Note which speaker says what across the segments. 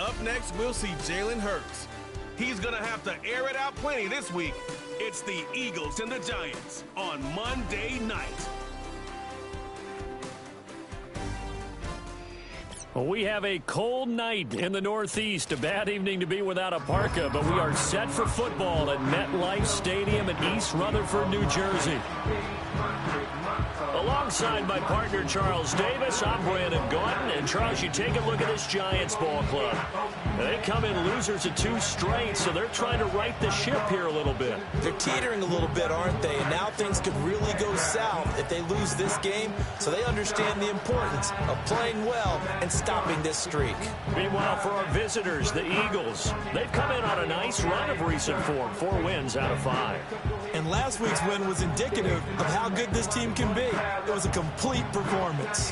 Speaker 1: Up next, we'll see Jalen Hurts. He's going to have to air it out plenty this week. It's the Eagles and the Giants on Monday night.
Speaker 2: Well, we have a cold night in the Northeast. A bad evening to be without a parka, but we are set for football at MetLife Stadium in East Rutherford, New Jersey. Alongside my partner, Charles Davis, I'm Brandon Gordon. And, Charles, you take a look at this Giants ball club. They come in losers of 2 straight, so they're trying to right the ship here a little bit.
Speaker 3: They're teetering a little bit, aren't they? And now things could really go south if they lose this game, so they understand the importance of playing well and stopping this streak.
Speaker 2: Meanwhile, for our visitors, the Eagles, they've come in on a nice run of recent form, 4 wins out of 5.
Speaker 3: And last week's win was indicative of how good this team can be. It was a complete performance.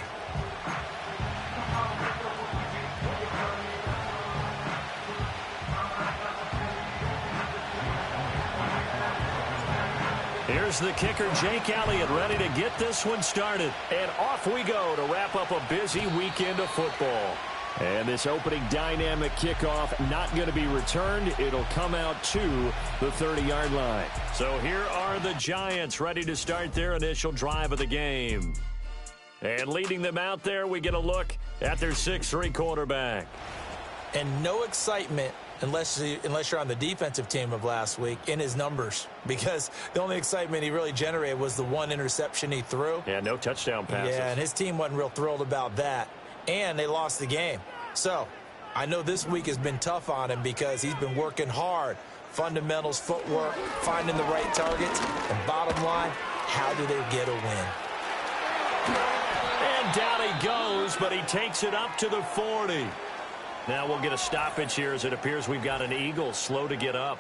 Speaker 2: Here's the kicker, Jake Elliott, ready to get this one started. And off we go to wrap up a busy weekend of football. And this opening dynamic kickoff not going to be returned. It'll come out to the 30-yard line. So here are the Giants ready to start their initial drive of the game. And leading them out there, we get a look at their 6'3" quarterback.
Speaker 3: And no excitement unless you're on the defensive team of last week in his numbers, because the only excitement he really generated was the 1 interception he threw.
Speaker 2: Yeah, no touchdown passes.
Speaker 3: Yeah, and his team wasn't real thrilled about that. And they lost the game. So I know this week has been tough on him because he's been working hard. Fundamentals, footwork, finding the right targets. And bottom line, how do they get a win?
Speaker 2: And down he goes, but he takes it up to the 40. Now we'll get a stoppage here as it appears we've got an Eagle slow to get up.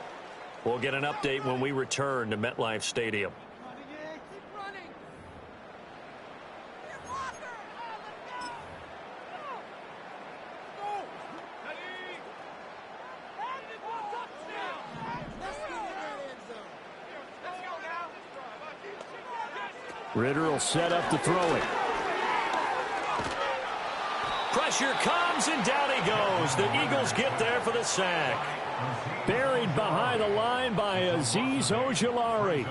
Speaker 2: We'll get an update when we return to MetLife Stadium. Ritter will set up to throw it. Pressure comes, and down he goes. The Eagles get there for the sack. Buried behind the line by Azeez Ojulari.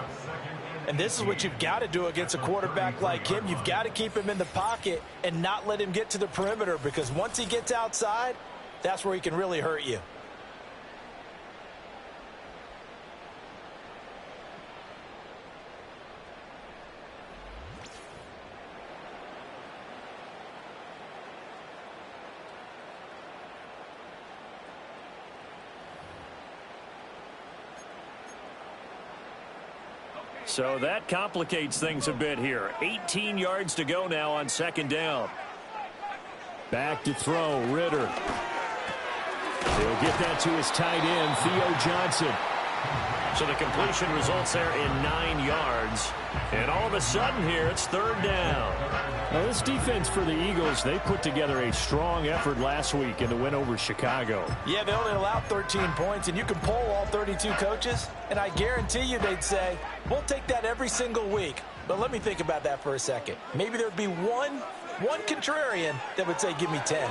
Speaker 3: And this is what you've got to do against a quarterback like him. You've got to keep him in the pocket and not let him get to the perimeter, because once he gets outside, that's where he can really hurt you.
Speaker 2: So that complicates things a bit here. 18 yards to go now on 2nd down. Back to throw, Ritter. He'll get that to his tight end, Theo Johnson. So the completion results there in 9 yards. And all of a sudden here, it's 3rd down. Well, this defense for the Eagles, they put together a strong effort last week in the win over Chicago.
Speaker 3: Yeah, they only allowed 13 points, and you can poll all 32 coaches, and I guarantee you they'd say, we'll take that every single week. But let me think about that for a second. Maybe there'd be one contrarian that would say, give me 10.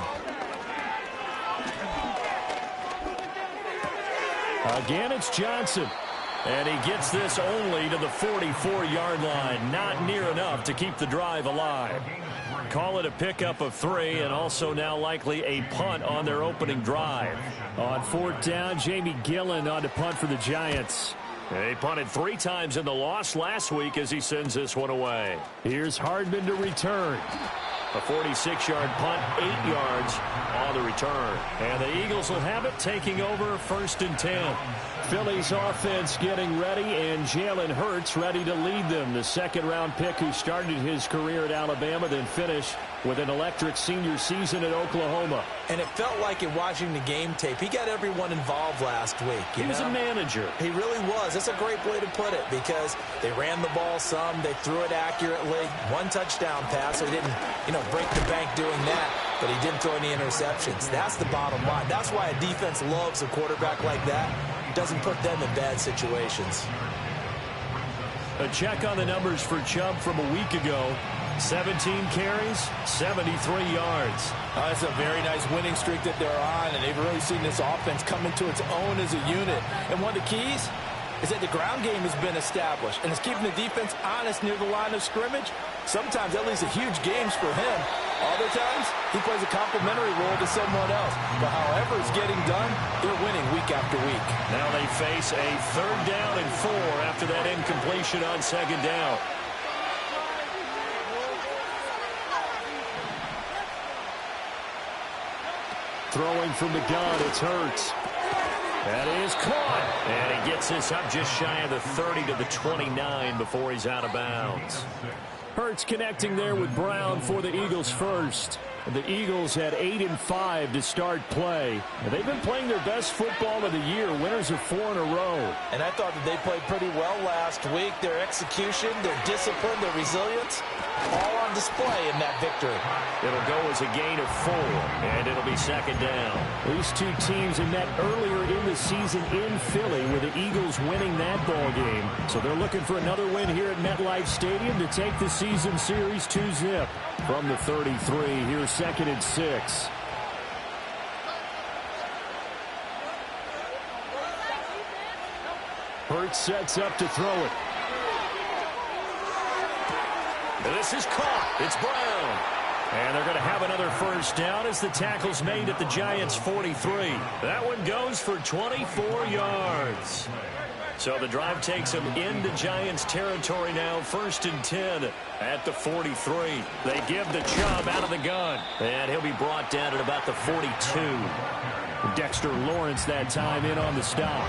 Speaker 2: Again, it's Johnson. And he gets this only to the 44-yard line. Not near enough to keep the drive alive. Call it a pickup of 3, and also now likely a punt on their opening drive. On 4th down, Jamie Gillen on to punt for the Giants. He punted 3 times in the loss last week as he sends this one away. Here's Hardman to return. A 46-yard punt, 8 yards on the return. And the Eagles will have it, taking over 1st and 10. Philly's offense getting ready, and Jalen Hurts ready to lead them. The 2nd-round pick who started his career at Alabama, then finished with an electric senior season at Oklahoma.
Speaker 3: And it felt like in watching the game tape, he got everyone involved last week.
Speaker 2: He was a manager.
Speaker 3: He really was. That's a great way to put it, because they ran the ball some, they threw it accurately. 1 touchdown pass, so he didn't, break the bank doing that, but he didn't throw any interceptions. That's the bottom line. That's why a defense loves a quarterback like that. Doesn't put them in bad situations.
Speaker 2: A check on the numbers for Chubb from a week ago. 17 carries, 73 yards.
Speaker 3: That's a very nice winning streak that they're on, and they've really seen this offense come into its own as a unit. And one of the keys is that the ground game has been established, and it's keeping the defense honest near the line of scrimmage. Sometimes that leads to huge games for him. Other times, he plays a complementary role to someone else. But however it's getting done, they're winning week after week.
Speaker 2: Now they face a 3rd down and 4 after that incompletion on 2nd down. Throwing from the gun, it's Hurts. That is caught. And he gets this up just shy of the 30 to the 29 before he's out of bounds. Hurts connecting there with Brown for the Eagles first. The Eagles had 8-5 to start play. And they've been playing their best football of the year, winners of 4 in a row.
Speaker 3: And I thought that they played pretty well last week. Their execution, their discipline, their resilience, all on display in that victory.
Speaker 2: It'll go as a gain of 4, and it'll be 2nd down. These two teams have met earlier in the season in Philly, with the Eagles winning that ball game. So they're looking for another win here at MetLife Stadium to take the season series 2-zip. From the 33, here's 2nd and 6. Hurts sets up to throw it. This is caught. It's Brown. And they're going to have another 1st down as the tackle's made at the Giants' 43. That one goes for 24 yards. So the drive takes them into Giants territory now, 1st and 10 at the 43. They give the Chubb out of the gun, and he'll be brought down at about the 42. Dexter Lawrence that time in on the stop.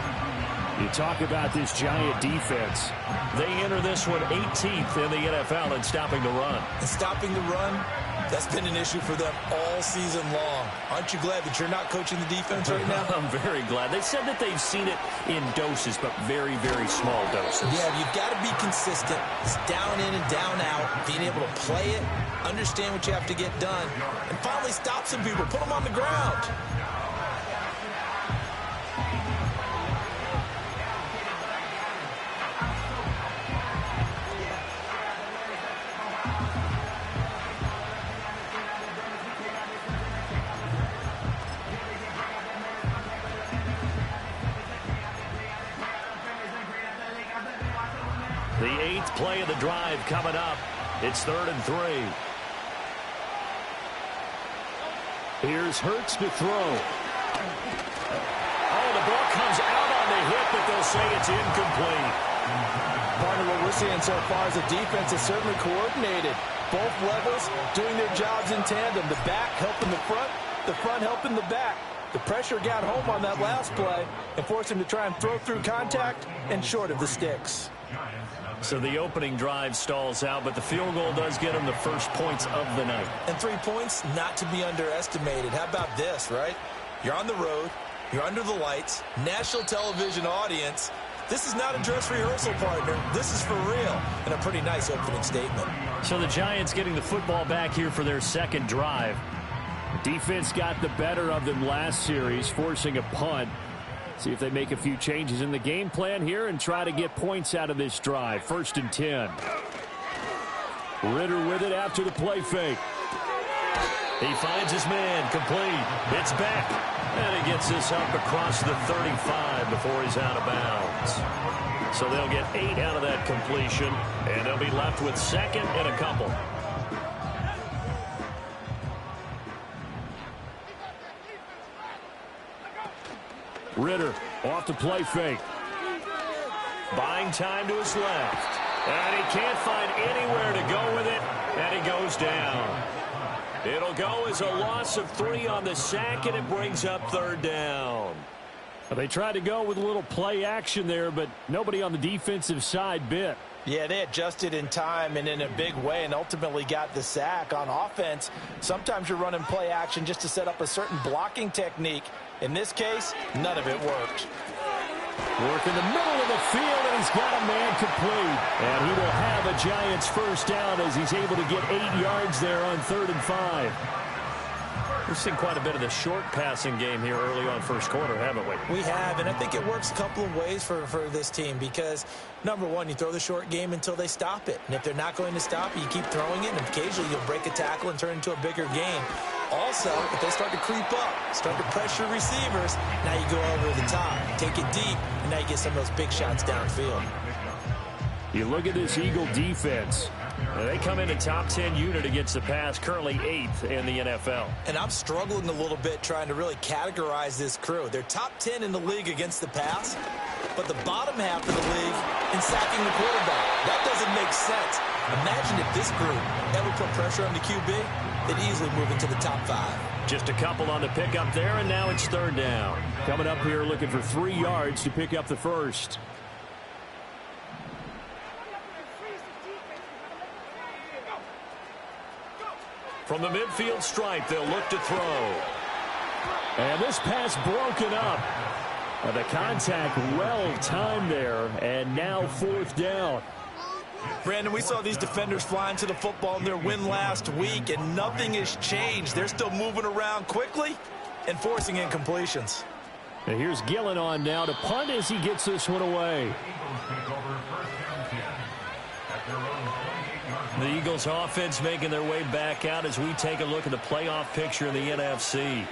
Speaker 2: You talk about this Giant defense. They enter this one 18th in the NFL in stopping the run.
Speaker 3: And stopping the run, that's been an issue for them all season long. Aren't you glad that you're not coaching the defense right now?
Speaker 2: I'm very glad. They said that they've seen it in doses, but very, very small doses.
Speaker 3: Yeah, you've got to be consistent. It's down in and down out, being able to play it, understand what you have to get done, and finally stop some people, put them on the ground.
Speaker 2: The 8th play of the drive coming up. It's 3rd and 3. Here's Hurts to throw. Oh, the ball comes out on the hit, but they'll say it's incomplete.
Speaker 3: Part of what we're seeing so far is the defense is certainly coordinated. Both levels doing their jobs in tandem. The back helping the front helping the back. The pressure got home on that last play and forced him to try and throw through contact and short of the sticks.
Speaker 2: So the opening drive stalls out, but the field goal does get him the first points of the night.
Speaker 3: And 3 points, not to be underestimated. How about this, right? You're on the road. You're under the lights. National television audience. This is not a dress rehearsal, partner. This is for real. And a pretty nice opening statement.
Speaker 2: So the Giants getting the football back here for their 2nd drive. The defense got the better of them last series, forcing a punt. See if they make a few changes in the game plan here and try to get points out of this drive. 1st and 10. Ritter with it after the play fake. He finds his man, complete. It's back. And he gets this up across the 35 before he's out of bounds. So they'll get 8 out of that completion, and they'll be left with 2nd and a couple. Ritter off the play fake. Buying time to his left. And he can't find anywhere to go with it, and he goes down. It'll go as a loss of 3 on the sack, and it brings up 3rd down. Well, they tried to go with a little play action there, but nobody on the defensive side bit.
Speaker 3: Yeah, they adjusted in time and in a big way and ultimately got the sack. On offense, sometimes you're running play action just to set up a certain blocking technique. In this case, none of it worked.
Speaker 2: Work in the middle of the field, and he's got a man complete. And he will have a Giants 1st down as he's able to get 8 yards there on 3rd and 5. We've seen quite a bit of the short passing game here early on first quarter, haven't we?
Speaker 3: We have, and I think it works a couple of ways for this team because, number one, you throw the short game until they stop it. And if they're not going to stop it, you keep throwing it, and occasionally you'll break a tackle and turn it into a bigger game. Also, if they start to creep up, start to pressure receivers, now you go over the top, take it deep, and now you get some of those big shots downfield.
Speaker 2: You look at this Eagle defense. They come in a top 10 unit against the pass, currently 8th in the NFL.
Speaker 3: And I'm struggling a little bit trying to really categorize this crew. They're top 10 in the league against the pass, but the bottom half of the league in sacking the quarterback. That doesn't make sense. Imagine if this group ever put pressure on the QB, they'd easily move into the top 5.
Speaker 2: Just a couple on the pickup there, and now it's third down. Coming up here looking for 3 yards to pick up the first. From the midfield stripe, they'll look to throw. And this pass broken up. The contact well timed there, and now fourth down.
Speaker 3: Brandon, we saw these defenders flying to the football in their win last week, and nothing has changed. They're still moving around quickly and forcing incompletions.
Speaker 2: And here's Gillen on now to punt as he gets this one away. The Eagles offense making their way back out as we take a look at the playoff picture in the NFC.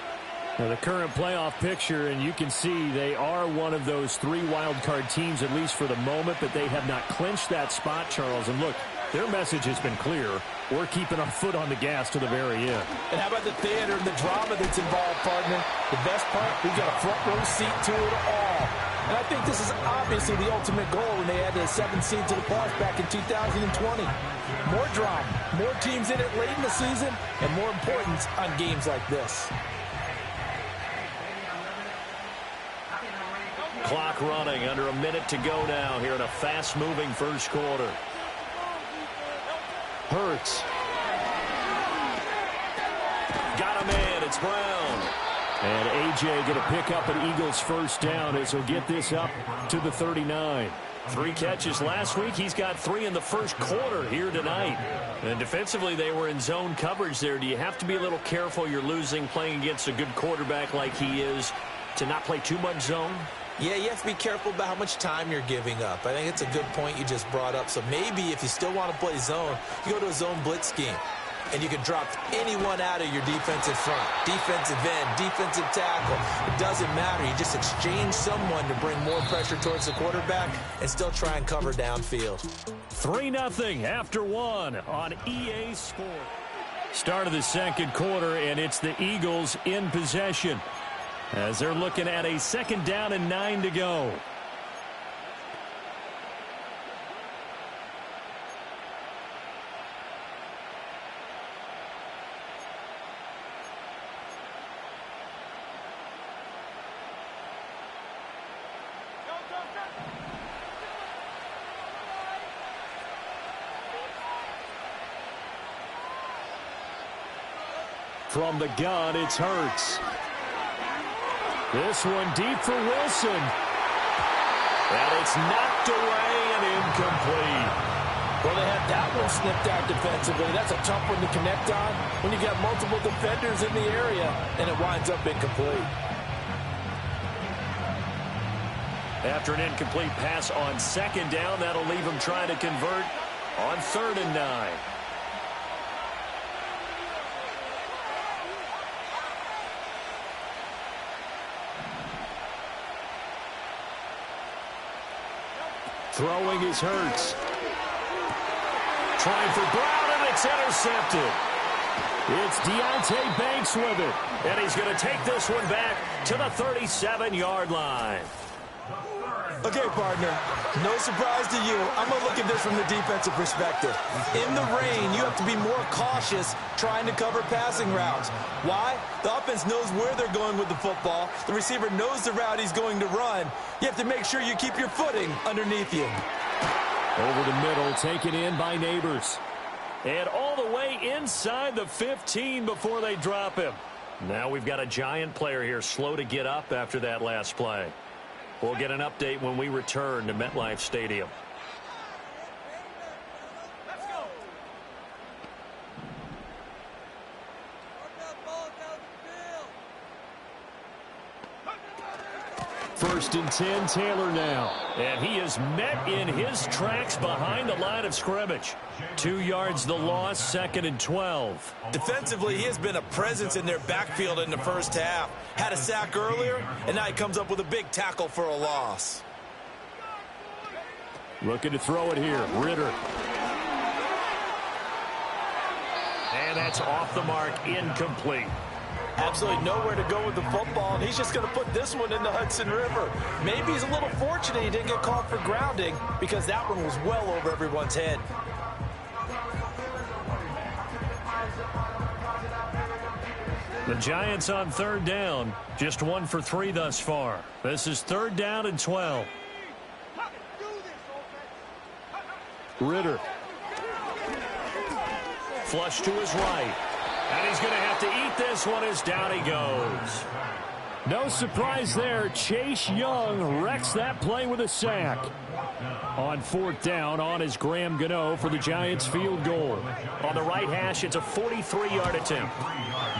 Speaker 2: Now the current playoff picture, and you can see they are one of those 3 wild card teams, at least for the moment, but they have not clinched that spot, Charles. And look, their message has been clear. We're keeping our foot on the gas to the very end.
Speaker 3: And how about the theater and the drama that's involved, partner? The best part, we've got a front row seat to it all. And I think this is obviously the ultimate goal when they added a 7th seed to the playoffs back in 2020. More drama, more teams in it late in the season, and more importance on games like this.
Speaker 2: Clock running, under a minute to go now here in a fast-moving first quarter. Hurts. Got him in. It's Brown. And A.J. going to pick up an Eagles first down as he'll get this up to the 39. 3 catches last week. He's got 3 in the first quarter here tonight. And defensively, they were in zone coverage there. Do you have to be a little careful? You're losing playing against a good quarterback like he is to not play too much zone?
Speaker 3: Yeah, you have to be careful about how much time you're giving up. I think it's a good point you just brought up. So maybe if you still want to play zone, you go to a zone blitz scheme. And you can drop anyone out of your defensive front, defensive end, defensive tackle. It doesn't matter. You just exchange someone to bring more pressure towards the quarterback and still try and cover downfield.
Speaker 2: 3-0 after 1 on EA Sport. Start of the second quarter, and it's the Eagles in possession as they're looking at a 2nd down and 9 to go. From the gun, it's Hurts. This one deep for Wilson. And it's knocked away and incomplete.
Speaker 3: Well, they had that one snipped out defensively. That's a tough one to connect on when you got multiple defenders in the area, and it winds up incomplete.
Speaker 2: After an incomplete pass on 2nd down, that'll leave him trying to convert on 3rd and 9. Throwing is Hurts. Trying for Brown, and it's intercepted. It's Deontay Banks with it. And he's going to take this one back to the 37-yard line.
Speaker 3: Okay, partner, no surprise to you. I'm going to look at this from the defensive perspective. In the rain, you have to be more cautious trying to cover passing routes. Why? The offense knows where they're going with the football. The receiver knows the route he's going to run. You have to make sure you keep your footing underneath you.
Speaker 2: Over the middle, taken in by Neighbors. And all the way inside the 15 before they drop him. Now we've got a Giant player here slow to get up after that last play. We'll get an update when we return to MetLife Stadium.
Speaker 4: Let's go.
Speaker 2: first and 10, Taylor now. And he is met in his tracks behind the line of scrimmage. 2 yards the loss, second and 12.
Speaker 3: Defensively, he has been a presence in their backfield in the first half. Had a sack earlier, and now he comes up with a big tackle for a loss.
Speaker 2: Looking to throw it here, Ritter. And that's off the mark, incomplete.
Speaker 3: Absolutely nowhere to go with the football, and he's just going to put this one in the Hudson River. Maybe he's a little fortunate he didn't get called for grounding because that one was well over everyone's head.
Speaker 2: The Giants on third down, just 1 for 3 thus far. This is third down and 12. Ritter. Flush to his right. And he's going to have to eat this one as down he goes. No surprise there. Chase Young wrecks that play with a sack. On fourth down, on is Graham Gano for the Giants field goal. On the right hash, it's a 43-yard attempt.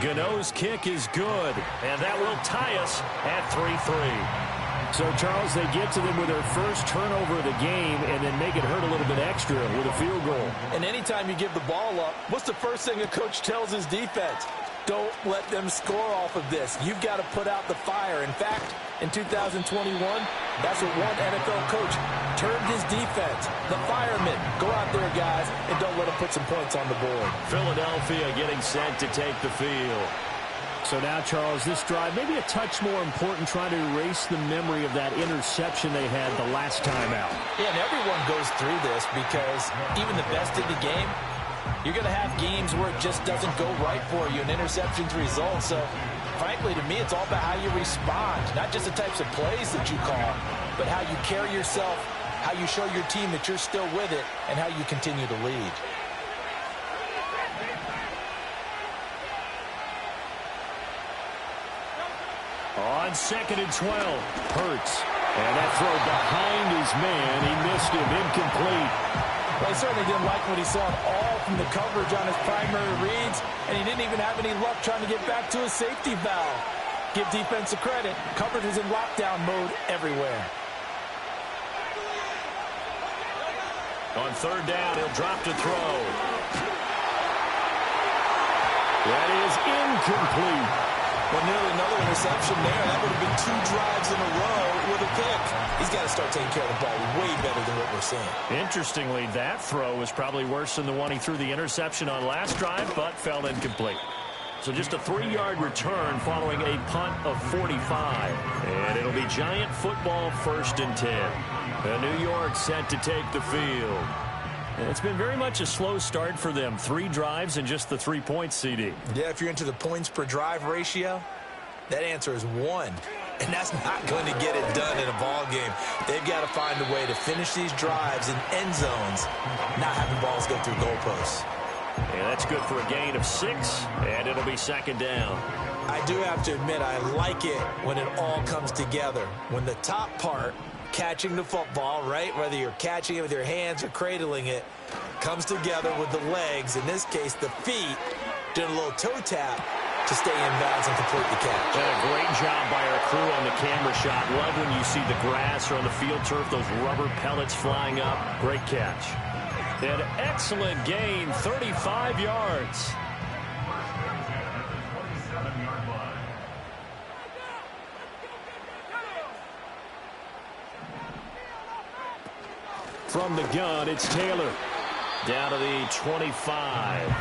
Speaker 2: Gano's kick is good, and that will tie us at 3-3. So, Charles, they get to them with their first turnover of the game and then make it hurt a little bit extra with a field goal.
Speaker 3: And anytime you give the ball up, what's the first thing a coach tells his defense? Don't let them score off of this. You've got to put out the fire. In fact, in 2021, that's what one NFL coach termed his defense. The firemen. Go out there, guys, and don't let them put some points on the board.
Speaker 2: Philadelphia getting set to take the field. So now, Charles, this drive maybe a touch more important, trying to erase the memory of that interception they had the last time out.
Speaker 3: Yeah, and everyone goes through this because even the best in the game, you're going to have games where it just doesn't go right for you, and interceptions result. So, frankly, to me, it's all about how you respond, not just the types of plays that you call, but how you carry yourself, how you show your team that you're still with it, and how you continue to lead.
Speaker 2: On second and 12, Hurts. And that throw behind his man. He missed him, incomplete.
Speaker 3: Well, he certainly didn't like what he saw at all from the coverage on his primary reads, and he didn't even have any luck trying to get back to his safety valve. Give defensive credit. Coverage is in lockdown mode everywhere.
Speaker 2: On third down, he'll drop to throw. That is incomplete.
Speaker 3: Well, nearly another interception there. That would have been 2 drives in a row with a pick. He's got to start taking care of the ball way better than what we're seeing.
Speaker 2: Interestingly, that throw was probably worse than the one he threw the interception on last drive, but fell incomplete. So just a 3-yard return following a punt of 45. And it'll be Giant football, first and 10. New York set to take the field. And it's been very much a slow start for them. 3 drives and just the 3 points, CD.
Speaker 3: Yeah, if you're into the points per drive ratio, that answer is 1. And that's not going to get it done in a ball game. They've got to find a way to finish these drives in end zones, not having balls go through goalposts.
Speaker 2: And that's good for a gain of 6, and it'll be second down.
Speaker 3: I do have to admit, I like it when it all comes together. When the top part, catching the football, right, whether you're catching it with your hands or cradling it, comes together with the legs, in this case the feet, doing a little toe tap to stay in bounds and complete the catch.
Speaker 2: And a great job by our crew on the camera shot. Love when you see the grass or on the field turf, those rubber pellets flying up. Great catch. An excellent gain, 35 yards. From the gun, it's Taylor. Down to the 25.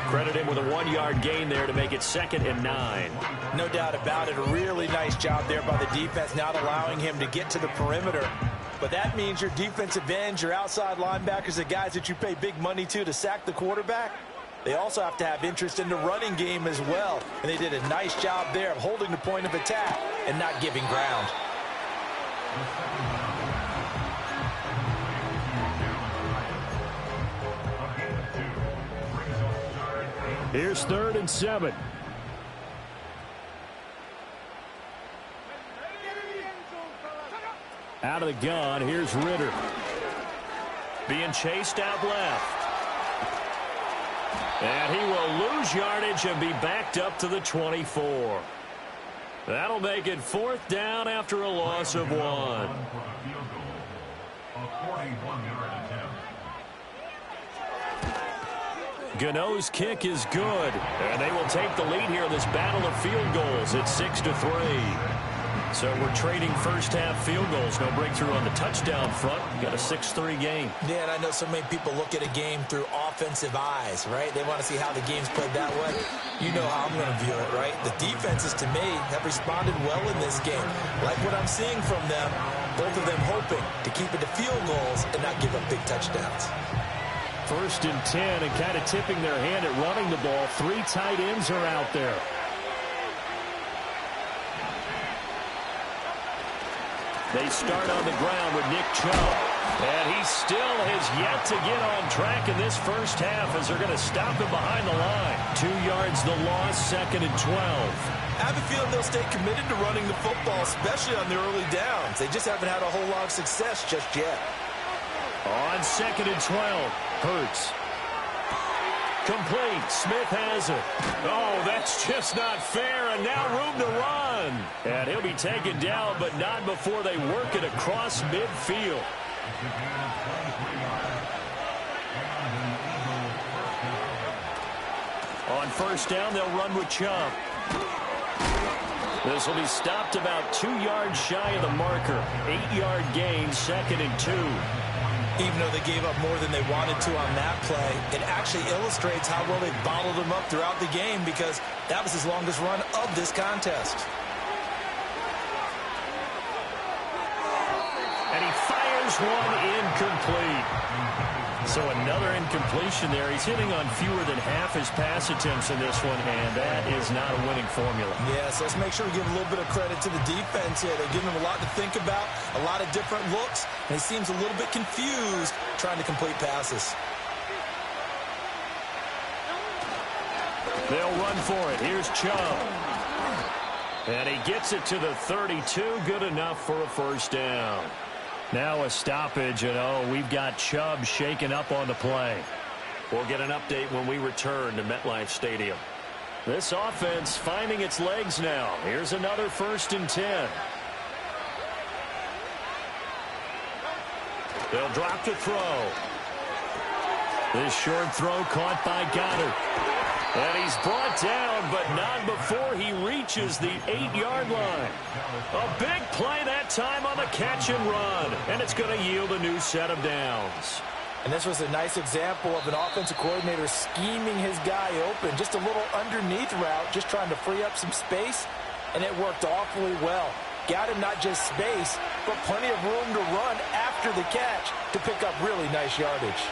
Speaker 2: Credit him with a 1-yard gain there to make it second and 9.
Speaker 3: No doubt about it. A really nice job there by the defense, not allowing him to get to the perimeter. But that means your defensive ends, your outside linebackers, the guys that you pay big money to sack the quarterback, they also have to have interest in the running game as well. And they did a nice job there of holding the point of attack and not giving ground.
Speaker 2: Here's third and 7. Out of the gun, here's Ritter. Being chased out left. And he will lose yardage and be backed up to the 24. That'll make it 4th down after a loss of 1. Gano's kick is good, and they will take the lead here in this battle of field goals at 6-3. So we're trading first-half field goals. No breakthrough on the touchdown front. Got a 6-3 game.
Speaker 3: Yeah, and I know so many people look at a game through offensive eyes, right? They want to see how the game's played that way. You know how I'm going to view it, right? The defenses, to me, have responded well in this game. Like what I'm seeing from them, both of them hoping to keep it to field goals and not give up big touchdowns.
Speaker 2: 1st and 10, and kind of tipping their hand at running the ball. 3 tight ends are out there. They start on the ground with Nick Chubb. And he still has yet to get on track in this first half as they're going to stop him behind the line. 2 yards the loss, 2nd and 12.
Speaker 3: I have a feeling they'll stay committed to running the football, especially on the early downs. They just haven't had a whole lot of success just yet.
Speaker 2: On 2nd and 12, Hurts. Complete. Smith has it. Oh, that's just not fair, and now room to run. And he'll be taken down, but not before they work it across midfield. On 1st down, they'll run with Chubb. This will be stopped about 2 yards shy of the marker. 8-yard gain, 2nd and 2.
Speaker 3: Even though they gave up more than they wanted to on that play, it actually illustrates how well they bottled him up throughout the game because that was his longest run of this contest.
Speaker 2: And he fires one incomplete. So another incompletion there. He's hitting on fewer than half his pass attempts in this one, and that is not a winning formula.
Speaker 3: Yeah, so let's make sure we give a little bit of credit to the defense here. They're giving him a lot to think about, a lot of different looks, and he seems a little bit confused trying to complete passes.
Speaker 2: They'll run for it. Here's Chubb. And he gets it to the 32. Good enough for a 1st down. Now a stoppage, and we've got Chubb shaken up on the play. We'll get an update when we return to MetLife Stadium. This offense finding its legs now. Here's another 1st and 10. They'll drop to throw. This short throw caught by Goddard. And he's brought down, but not before he reaches the 8-yard line. A big play that time on the catch and run. And it's going to yield a new set of downs.
Speaker 3: And this was a nice example of an offensive coordinator scheming his guy open. Just a little underneath route, just trying to free up some space. And it worked awfully well. Got him not just space, but plenty of room to run after the catch to pick up really nice yardage.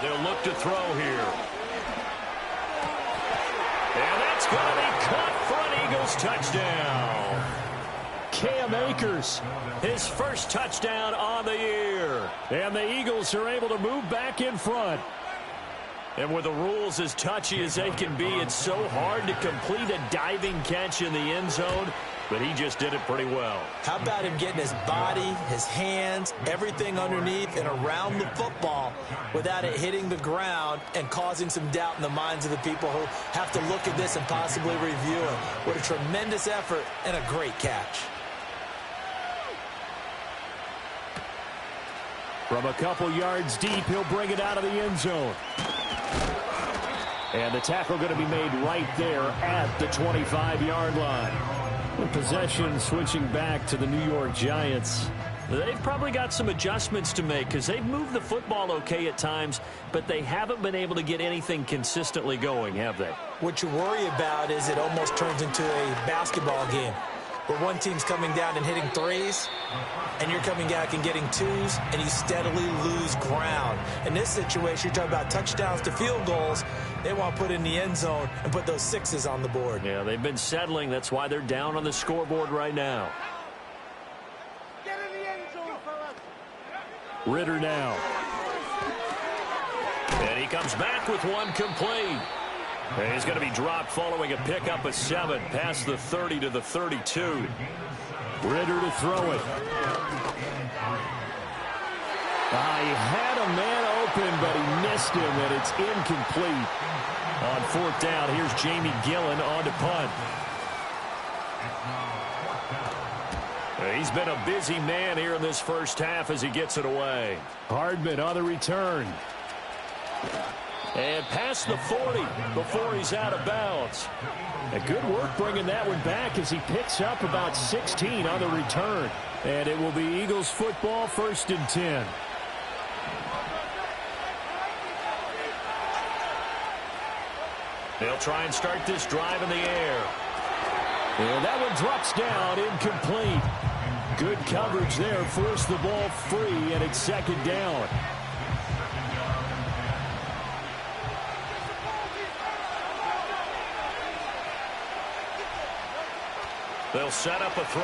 Speaker 2: They'll look to throw here. And that's going to be caught for an Eagles touchdown. Cam Akers, his first touchdown on the year. And the Eagles are able to move back in front. And with the rules as touchy as they can be, it's so hard to complete a diving catch in the end zone, but he just did it pretty well.
Speaker 3: How about him getting his body, his hands, everything underneath and around the football without it hitting the ground and causing some doubt in the minds of the people who have to look at this and possibly review it. What a tremendous effort and a great catch.
Speaker 2: From a couple yards deep, he'll bring it out of the end zone. And the tackle going to be made right there at the 25-yard line. The possession switching back to the New York Giants. They've probably got some adjustments to make because they've moved the football okay at times, but they haven't been able to get anything consistently going, have they?
Speaker 3: What you worry about is it almost turns into a basketball game where one team's coming down and hitting threes, and you're coming back and getting twos, and you steadily lose ground. In this situation, you're talking about touchdowns to field goals. They want to put in the end zone and put those sixes on the board.
Speaker 2: Yeah, they've been settling. That's why they're down on the scoreboard right now.
Speaker 4: Get in the end zone, fellas.
Speaker 2: Ritter now. And he comes back with one complete. And he's going to be dropped following a pickup of 7 past the 30 to the 32. Ritter to throw it. He had a man open, but he missed him, and it's incomplete. On 4th down, here's Jamie Gillen on to punt. He's been a busy man here in this first half as he gets it away. Hardman on the return. And past the 40 before he's out of bounds. A good work bringing that one back as he picks up about 16 on the return. And it will be Eagles football, 1st and 10. They'll try and start this drive in the air. And that one drops down, incomplete. Good coverage there, forced the ball free, and it's 2nd down. They'll set up a throw.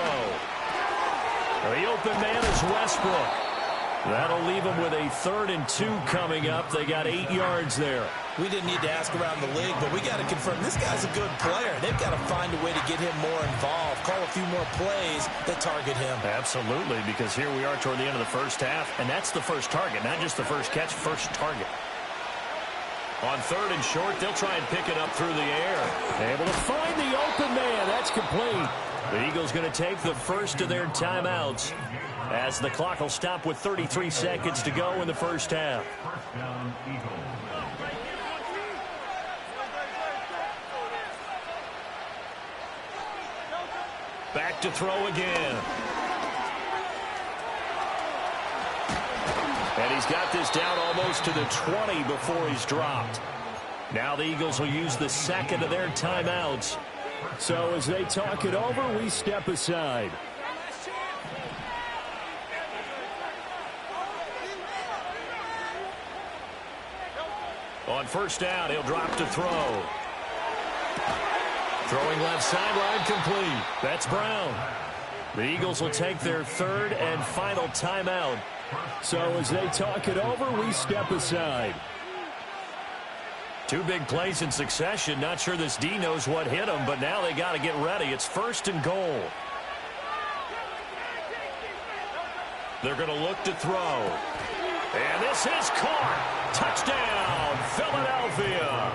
Speaker 2: The open man is Westbrook. That'll leave them with a 3rd and 2 coming up. They got 8 yards there.
Speaker 3: We didn't need to ask around the league, but we got to confirm this guy's a good player. They've got to find a way to get him more involved, call a few more plays that target him.
Speaker 2: Absolutely, because here we are toward the end of the first half, and that's the first target, not just the first catch, first target. On 3rd and short, they'll try and pick it up through the air. Able to find the open man. That's complete. The Eagles going to take the first of their timeouts as the clock will stop with 33 seconds to go in the first half. Back to throw again. And he's got this down almost to the 20 before he's dropped. Now the Eagles will use the 2nd of their timeouts. So as they talk it over, we step aside. On 1st down, he'll drop to throw. Throwing left sideline, complete. That's Brown. The Eagles will take their 3rd and final timeout. So as they talk it over, we step aside. 2 big plays in succession. Not sure this D knows what hit him, but now they got to get ready. It's 1st and goal. They're going to look to throw. And this is caught. Touchdown, Philadelphia.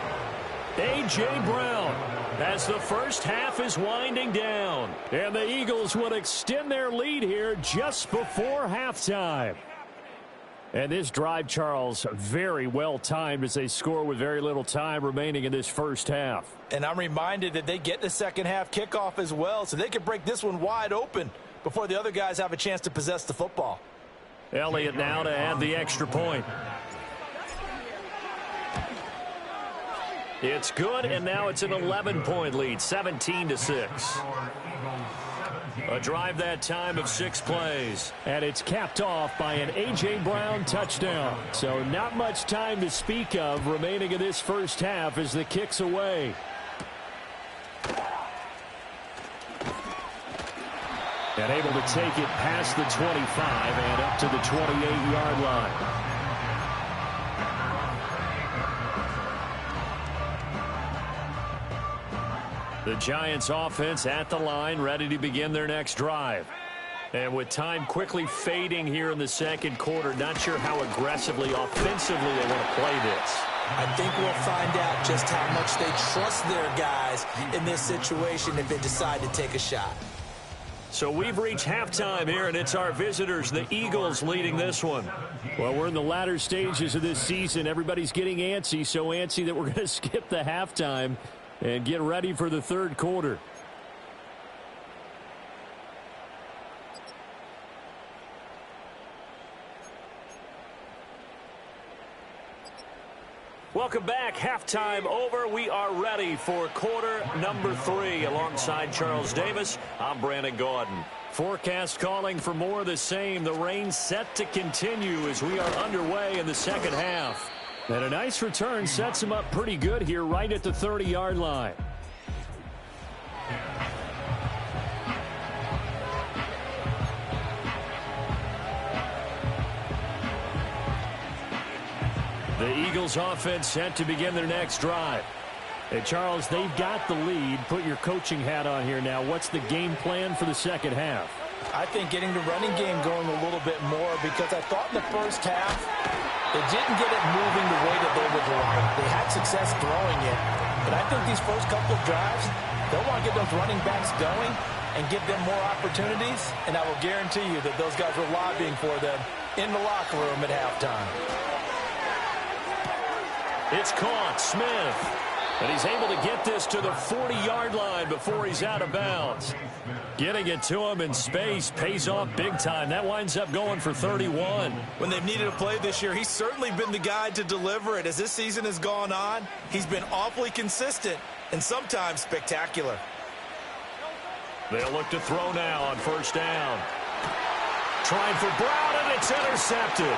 Speaker 2: A.J. Brown as the first half is winding down. And the Eagles will extend their lead here just before halftime. And this drive, Charles, very well timed as they score with very little time remaining in this first half.
Speaker 3: And I'm reminded that they get the second half kickoff as well, so they can break this one wide open before the other guys have a chance to possess the football.
Speaker 2: Elliott now to add the extra point. It's good, and now it's an 11-point lead, 17-6. A drive that time of 6 plays. And it's capped off by an A.J. Brown touchdown. So not much time to speak of remaining in this first half as the kick's away. And able to take it past the 25 and up to the 28-yard line. The Giants offense at the line, ready to begin their next drive. And with time quickly fading here in the second quarter, not sure how aggressively, offensively they want to play this.
Speaker 3: I think we'll find out just how much they trust their guys in this situation if they decide to take a shot.
Speaker 2: So we've reached halftime here, and it's our visitors, the Eagles, leading this one. Well, we're in the latter stages of this season. Everybody's getting antsy, so antsy that we're going to skip the halftime and get ready for the third quarter. Welcome back. Halftime over. We are ready for quarter number 3. Alongside Charles Davis, I'm Brandon Gaudin. Forecast calling for more of the same. The rain set to continue as we are underway in the second half. And a nice return sets him up pretty good here right at the 30-yard line. The Eagles offense set to begin their next drive. Hey, Charles, they've got the lead. Put your coaching hat on here now. What's the game plan for the second half?
Speaker 3: I think getting the running game going a little bit more, because I thought in the first half they didn't get it moving the way that they would like. They had success throwing it, but I think these first couple of drives, they'll want to get those running backs going and give them more opportunities, and I will guarantee you that those guys were lobbying for them in the locker room at halftime.
Speaker 2: It's caught. Smith. And he's able to get this to the 40-yard line before he's out of bounds. Getting it to him in space pays off big time. That winds up going for 31.
Speaker 3: When they've needed a play this year, he's certainly been the guy to deliver it. As this season has gone on, he's been awfully consistent and sometimes spectacular.
Speaker 2: They'll look to throw now on first down. Trying for Brown, and it's intercepted.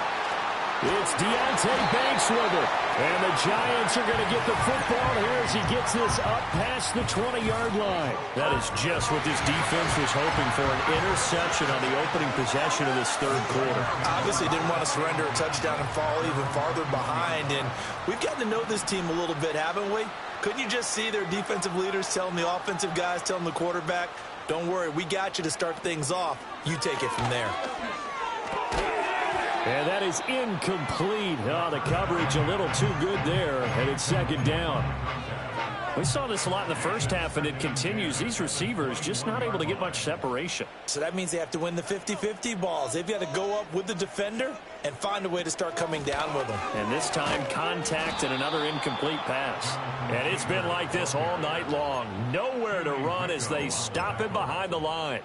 Speaker 2: It's Deonte Banks with it. And the Giants are going to get the football here as he gets this up past the 20-yard line. That is just what this defense was hoping for, an interception on the opening possession of this third quarter.
Speaker 3: Obviously didn't want to surrender a touchdown and fall even farther behind. And we've gotten to know this team a little bit, haven't we? Couldn't you just see their defensive leaders telling the offensive guys, telling the quarterback, don't worry, we got you to start things off. You take it from there.
Speaker 2: And that is incomplete. Oh, the coverage a little too good there, and it's second down. We saw this a lot in the first half, and it continues. These receivers just not able to get much separation.
Speaker 3: So that means they have to win the 50-50 balls. They've got to go up with the defender and find a way to start coming down with them.
Speaker 2: And this time, contact and another incomplete pass. And it's been like this all night long. Nowhere to run as they stop him behind the line.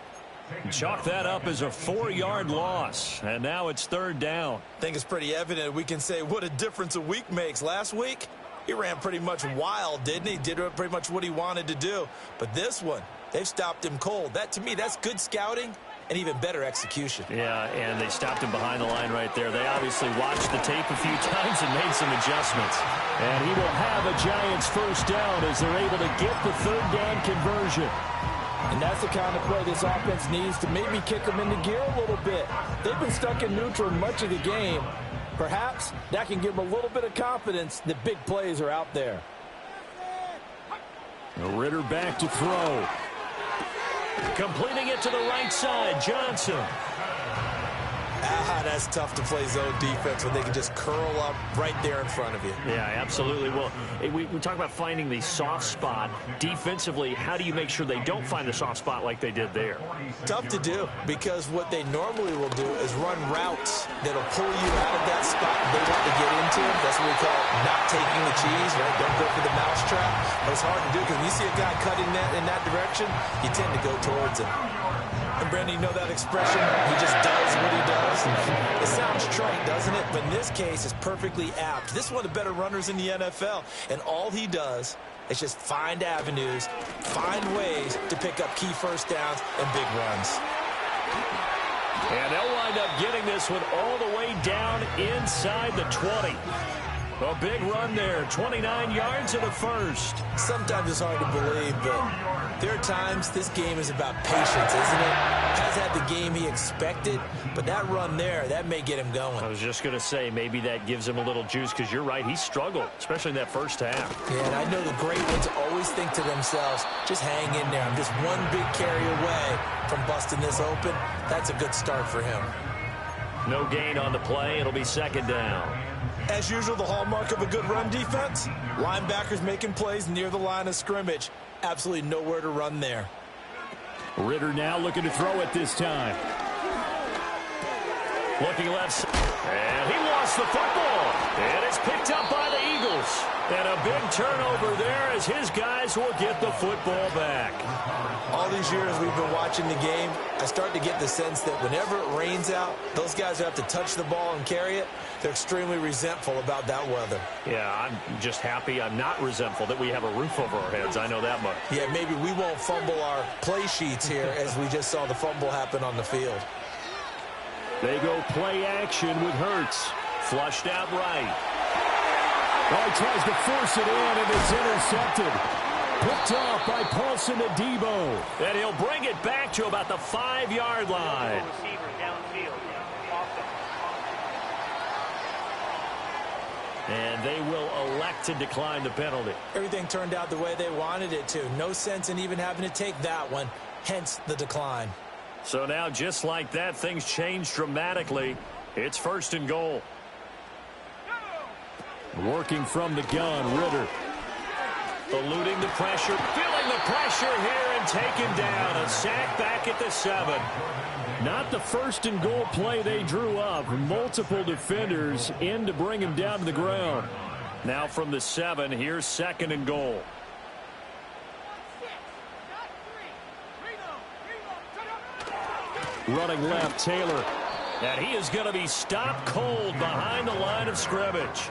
Speaker 2: Chalk that up as a 4-yard loss, and now it's third down.
Speaker 3: I think it's pretty evident. We can say what a difference a week makes. Last week, he ran pretty much wild, didn't he? Did pretty much what he wanted to do. But this one, they've stopped him cold. That, to me, that's good scouting and even better execution.
Speaker 2: Yeah, and they stopped him behind the line right there. They obviously watched the tape a few times and made some adjustments. And he will have a Giants first down as they're able to get the third down conversion.
Speaker 3: And that's the kind of play this offense needs to maybe kick them into gear a little bit. They've been stuck in neutral much of the game. Perhaps that can give them a little bit of confidence that big plays are out there.
Speaker 2: Ritter back to throw. Completing it to the right side, Johnson.
Speaker 3: That's tough to play zone defense when they can just curl up right there in front of you.
Speaker 2: Yeah, absolutely. Well, we talk about finding the soft spot. Defensively, how do you make sure they don't find the soft spot like they did there?
Speaker 3: Tough to do, because what they normally will do is run routes that'll pull you out of that spot they want to get into. That's what we call not taking the cheese, right? Don't go for the mousetrap. But it's hard to do, because when you see a guy cutting in that direction, you tend to go towards him. And Brandon, you know that expression? He just does what he does. It sounds trite, doesn't it? But in this case, it's perfectly apt. This is one of the better runners in the NFL. And all he does is just find avenues, find ways to pick up key first downs and big runs.
Speaker 2: And they'll wind up getting this one all the way down inside the 20. A big run there, 29 yards and a first.
Speaker 3: Sometimes it's hard to believe, but there are times this game is about patience, isn't it? Has had the game he expected, but that run there, that may get him going.
Speaker 2: I was just going to say, maybe that gives him a little juice, because you're right, he struggled, especially in that first half.
Speaker 3: Yeah, and I know the great ones always think to themselves, just hang in there. I'm just one big carry away from busting this open. That's a good start for him.
Speaker 2: No gain on the play. It'll be second down.
Speaker 3: As usual, the hallmark of a good run defense, linebackers making plays near the line of scrimmage. Absolutely nowhere to run there.
Speaker 2: Ritter now looking to throw it this time. Looking left, and he lost the football. And it's picked up by the Eagles. And a big turnover there as his guys will get the football back.
Speaker 3: All these years we've been watching the game, I start to get the sense that whenever it rains out, those guys who have to touch the ball and carry it, they're extremely resentful about that weather.
Speaker 2: Yeah, I'm just happy I'm not resentful that we have a roof over our heads. I know that much.
Speaker 3: Yeah, maybe we won't fumble our play sheets here as we just saw the fumble happen on the field.
Speaker 2: They go play action with Hurts. Flushed out right.
Speaker 5: Oh, he tries to force it in, and it's intercepted. Picked off by Paulson Adebo.
Speaker 2: And he'll bring it back to about the 5-yard line. And they will elect to decline the penalty.
Speaker 3: Everything turned out the way they wanted it to. No sense in even having to take that one, hence the decline.
Speaker 2: So now, just like that, things change dramatically. It's 1st and goal.
Speaker 5: Working from the gun, Ritter.
Speaker 2: Eluding the pressure, feeling the pressure here and taken down. A sack back at the 7.
Speaker 5: Not the 1st and goal play they drew up. Multiple defenders in to bring him down to the ground.
Speaker 2: Now from the 7, here's 2nd and goal.
Speaker 5: Running left, Taylor.
Speaker 2: And he is going to be stopped cold behind the line of scrimmage.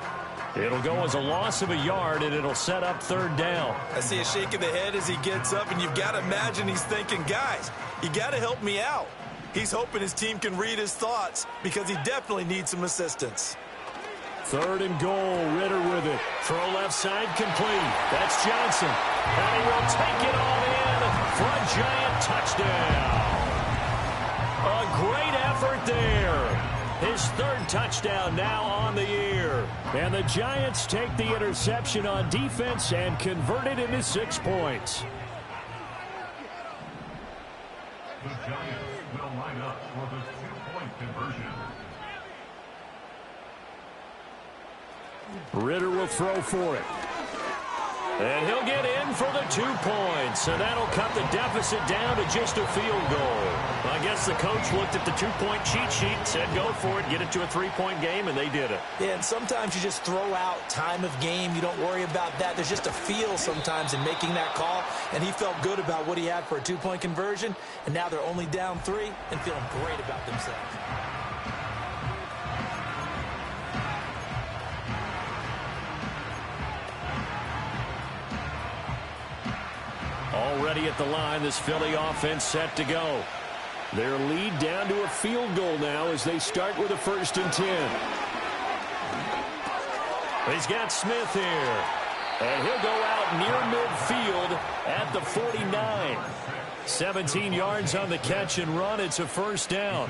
Speaker 2: It'll go as a loss of a yard, and it'll set up 3rd down.
Speaker 3: I see a shake of the head as he gets up, and you've got to imagine he's thinking, guys, you got to help me out. He's hoping his team can read his thoughts because he definitely needs some assistance.
Speaker 5: 3rd and goal, Ritter with it.
Speaker 2: Throw left side complete. That's Johnson. And he will take it all in for a giant touchdown. A great effort there. His 3rd touchdown now on the year.
Speaker 5: And the Giants take the interception on defense and convert it into 6 points.
Speaker 6: The Giants will line up for the 2-point conversion.
Speaker 5: Ritter will throw for it.
Speaker 2: And he'll get in for the 2 points. So that'll cut the deficit down to just a field goal. I guess the coach looked at the 2-point cheat sheet, said go for it, get it to a 3-point game, and they did it.
Speaker 3: Yeah, and sometimes you just throw out time of game. You don't worry about that. There's just a feel sometimes in making that call, and he felt good about what he had for a 2-point conversion, and now they're only down 3 and feeling great about themselves.
Speaker 2: Already at the line, this Philly offense set to go.
Speaker 5: Their lead down to a field goal now as they start with a 1st and 10.
Speaker 2: He's got Smith here. And he'll go out near midfield at the 49. 17 yards on the catch and run. It's a 1st down.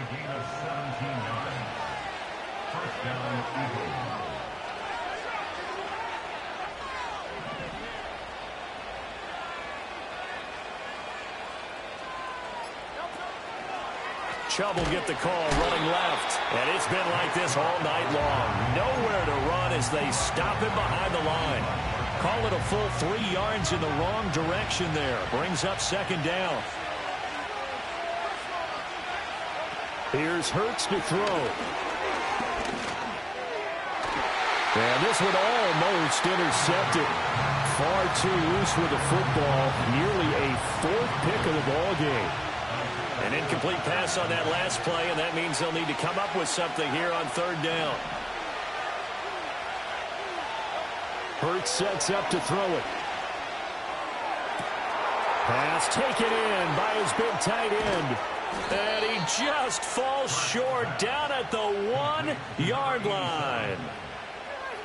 Speaker 2: Chubb will get the call running left. And it's been like this all night long. Nowhere to run as they stop him behind the line. Call it a full 3 yards in the wrong direction there. Brings up 2nd down.
Speaker 5: Here's Hurts to throw. And this one almost intercepted. Far too loose with the football. Nearly a 4th pick of the ball game.
Speaker 2: An incomplete pass on that last play, and that means they'll need to come up with something here on 3rd down.
Speaker 5: Hurts sets up to throw it. Pass taken in by his big tight end.
Speaker 2: And he just falls short down at the 1-yard line.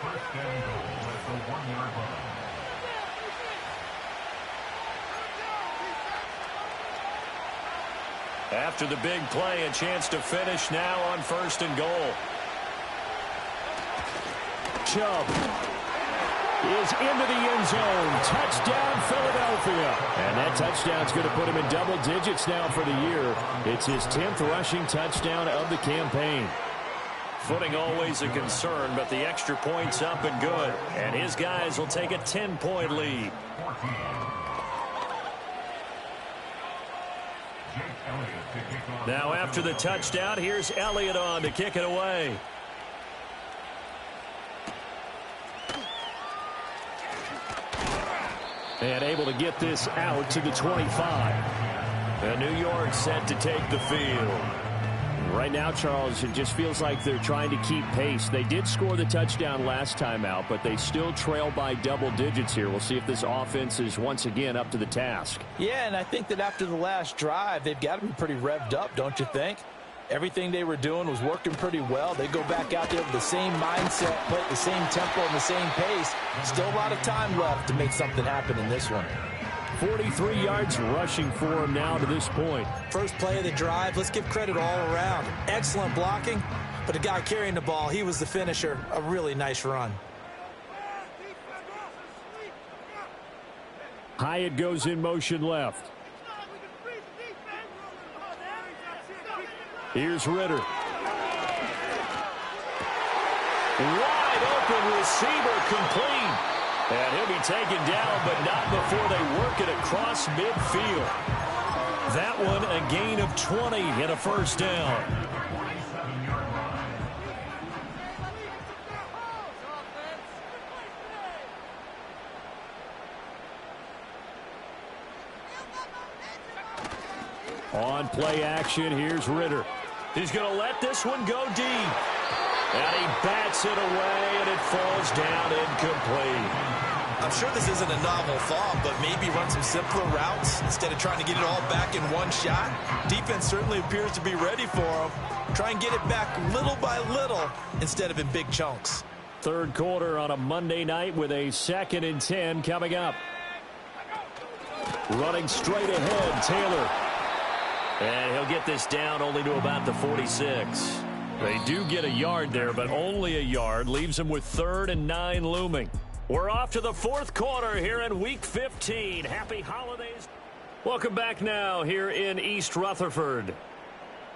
Speaker 6: First down goal at the 1-yard line.
Speaker 2: After the big play, a chance to finish now on 1st and goal.
Speaker 5: Chubb is into the end zone. Touchdown, Philadelphia. And that touchdown's going to put him in double digits now for the year. It's his 10th rushing touchdown of the campaign.
Speaker 2: Footing always a concern, but the extra point's up and good. And his guys will take a 10-point lead. Now after the touchdown, here's Elliott on to kick it away.
Speaker 5: And able to get this out to the 25.
Speaker 2: And New York set to take the field.
Speaker 5: Right now, Charles, it just feels like they're trying to keep pace. They did score the touchdown last time out, but they still trail by double digits here. We'll see if this offense is once again up to the task.
Speaker 3: Yeah, and I think that after the last drive, they've got to be pretty revved up, don't you think? Everything they were doing was working pretty well. They go back out there with the same mindset, play at the same tempo and the same pace. Still a lot of time left to make something happen in this one.
Speaker 5: 43 yards rushing for him now to this point.
Speaker 3: First play of the drive, let's give credit all around. Excellent blocking, but the guy carrying the ball, he was the finisher. A really nice run.
Speaker 5: Hyatt goes in motion left. Here's Ritter. Wide open receiver, complete. And he'll be taken down, but not before they work it across midfield. That one a gain of 20 and a first down. On play action, here's Ritter. He's going to let this one go deep. And he bats it away, and it falls down incomplete.
Speaker 3: I'm sure this isn't a novel thought, but maybe run some simpler routes instead of trying to get it all back in one shot. Defense certainly appears to be ready for him. Try and get it back little by little instead of in big chunks.
Speaker 5: Third quarter on a Monday night with a 2nd and 10 coming up. Running straight ahead, Taylor. And he'll get this down only to about the 46. They do get a yard there, but only a yard. Leaves them with 3rd and 9 looming. We're off to the 4th quarter here in Week 15. Happy holidays. Welcome back now here in East Rutherford.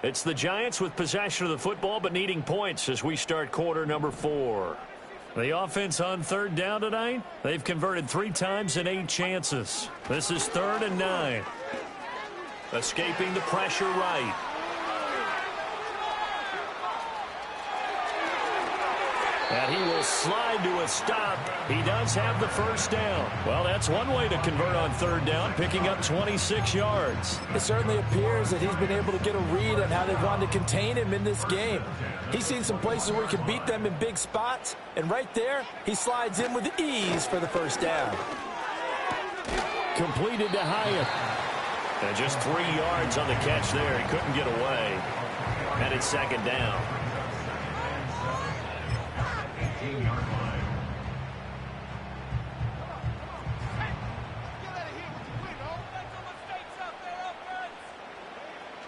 Speaker 5: It's the Giants with possession of the football, but needing points as we start quarter number 4. The offense on 3rd down tonight, they've converted 3 times in 8 chances. This is 3rd and 9. Escaping the pressure right. And he will slide to a stop. He does have the first down. Well, that's one way to convert on 3rd down, picking up 26 yards.
Speaker 3: It certainly appears that he's been able to get a read on how they've wanted to contain him in this game. He's seen some places where he can beat them in big spots, and right there, he slides in with ease for the first down.
Speaker 5: Completed to Hyatt.
Speaker 2: And just 3 yards on the catch there. He couldn't get away. And it's 2nd down.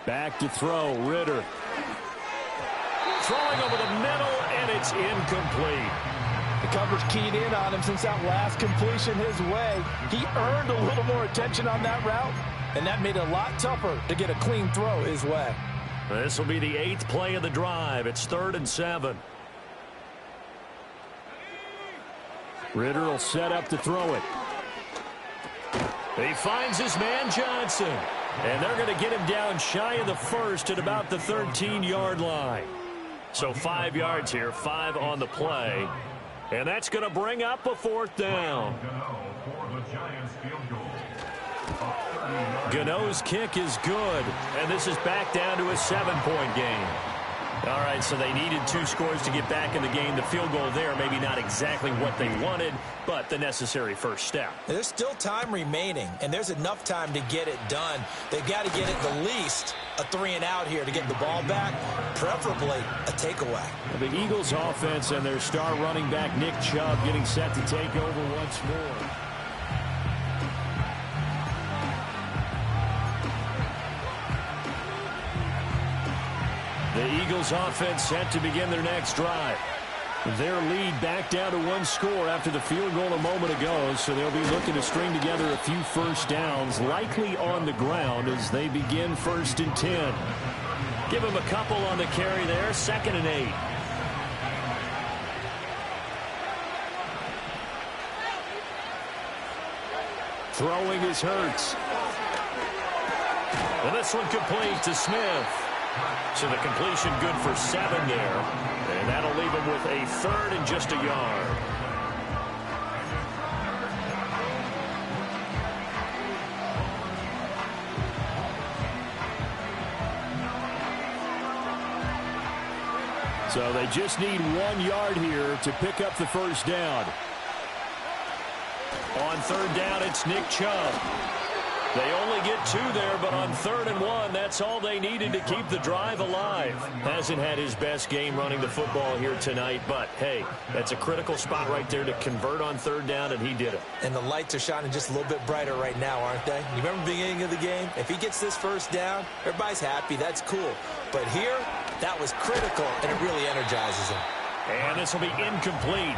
Speaker 5: Back to throw, Ritter.
Speaker 2: Throwing over the middle, and it's incomplete.
Speaker 3: The coverage keyed in on him since that last completion his way. He earned a little more attention on that route, and that made it a lot tougher to get a clean throw his way.
Speaker 2: This will be the 8th play of the drive. It's 3rd and 7.
Speaker 5: Ritter will set up to throw it.
Speaker 2: He finds his man Johnson.
Speaker 5: And they're going to get him down shy of the 1st at about the 13-yard line.
Speaker 2: So 5 yards here, 5 on the play. And that's going to bring up a 4th down.
Speaker 5: Gano's kick is good.
Speaker 2: And this is back down to a 7-point game. All right, so they needed 2 scores to get back in the game. The field goal there, maybe not exactly what they wanted, but the necessary first step.
Speaker 3: There's still time remaining, and there's enough time to get it done. They've got to get it the least a 3-and-out here to get the ball back, preferably a takeaway.
Speaker 5: The Eagles offense and their star running back Nick Chubb getting set to take over once more. The Eagles offense set to begin their next drive. Their lead back down to 1 score after the field goal a moment ago, so they'll be looking to string together a few first downs, likely on the ground as they begin 1st and 10. Give them a couple on the carry there, 2nd and 8. Throwing is Hurts.
Speaker 2: And this one complete to Smith. So the completion good for 7 there. And that'll leave him with a 3rd and just a yard.
Speaker 5: So they just need 1 yard here to pick up the first down.
Speaker 2: On 3rd down, it's Nick Chubb. They only get 2 there, but on 3rd and 1, that's all they needed to keep the drive alive. Hasn't had his best game running the football here tonight, but hey, that's a critical spot right there to convert on 3rd down, and he did it.
Speaker 3: And the lights are shining just a little bit brighter right now, aren't they? You remember the beginning of the game? If he gets this first down, everybody's happy. That's cool. But here, that was critical, and it really energizes him.
Speaker 2: And this will be incomplete.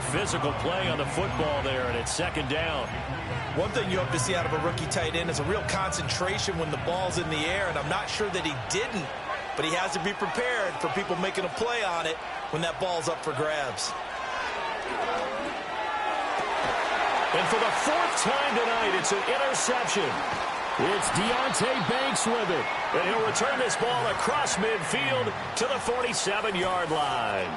Speaker 2: Physical play on the football there, and it's 2nd down.
Speaker 3: One thing you hope to see out of a rookie tight end is a real concentration when the ball's in the air, and I'm not sure that he didn't, but but he has to be prepared for people making a play on it when that ball's up for grabs.
Speaker 2: And for the fourth time tonight, it's an interception. It's Deonte Banks with it. And he'll return this ball across midfield to the 47-yard line.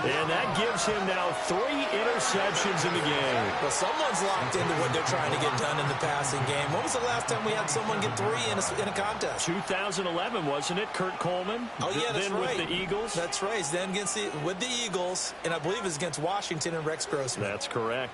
Speaker 2: And that gives him now 3 interceptions in the game.
Speaker 3: Well, someone's locked into what they're trying to get done in the passing game. When was the last time we had someone get 3 in a contest?
Speaker 2: 2011, wasn't it? Kurt Coleman?
Speaker 3: Oh, yeah, that's
Speaker 2: then
Speaker 3: right.
Speaker 2: With the Eagles?
Speaker 3: That's right. Then with the Eagles, and I believe it was against Washington and Rex Grossman.
Speaker 2: That's correct.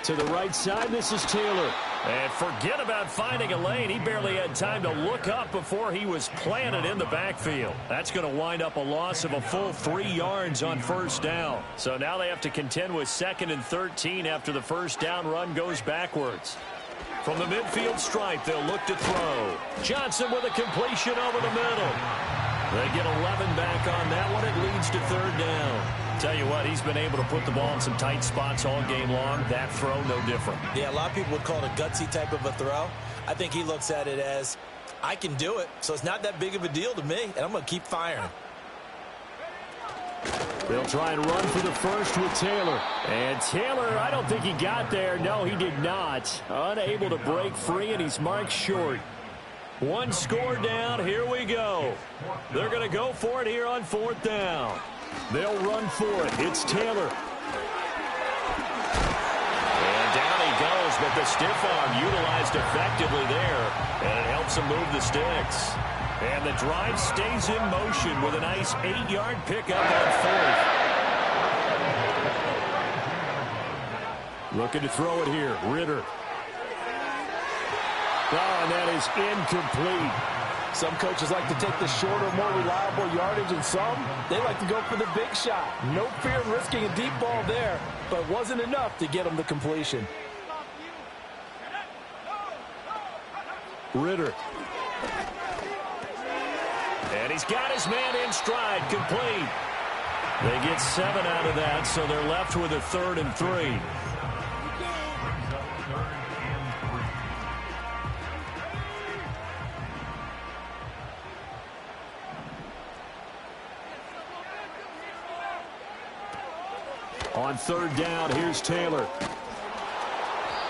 Speaker 5: To the right side, this is Taylor.
Speaker 2: And forget about finding a lane. He barely had time to look up before he was planted in the backfield. That's going to wind up a loss of a full 3 yards on first down. So now they have to contend with 2nd and 13 after the first down run goes backwards. From the midfield stripe, they'll look to throw. Johnson with a completion over the middle. They get 11 back on that one. It leads to 3rd down. Tell you what, he's been able to put the ball in some tight spots all game long. That throw, no different.
Speaker 3: Yeah, a lot of people would call it a gutsy type of a throw. I think he looks at it as, I can do it, so it's not that big of a deal to me, and I'm going to keep firing.
Speaker 5: They'll try and run for the first with Taylor.
Speaker 2: And Taylor, I don't think he got there. No, he did not. Unable to break free, and he's marked short. 1 score down. Here we go. They're going to go for it here on 4th down.
Speaker 5: They'll run for it. It's Taylor.
Speaker 2: And down he goes, but the stiff arm utilized effectively there, and it helps him move the sticks. And the drive stays in motion with a nice 8-yard pickup on 4th.
Speaker 5: Looking to throw it here. Ritter. Oh, and that is incomplete.
Speaker 7: Some coaches like to take the shorter, more reliable yardage, and some, they like to go for the big shot. No fear of risking a deep ball there, but wasn't enough to get them the completion.
Speaker 5: Ritter.
Speaker 2: And he's got his man in stride, complete. They get 7 out of that, so they're left with a 3rd and 3.
Speaker 5: On 3rd down, here's Taylor.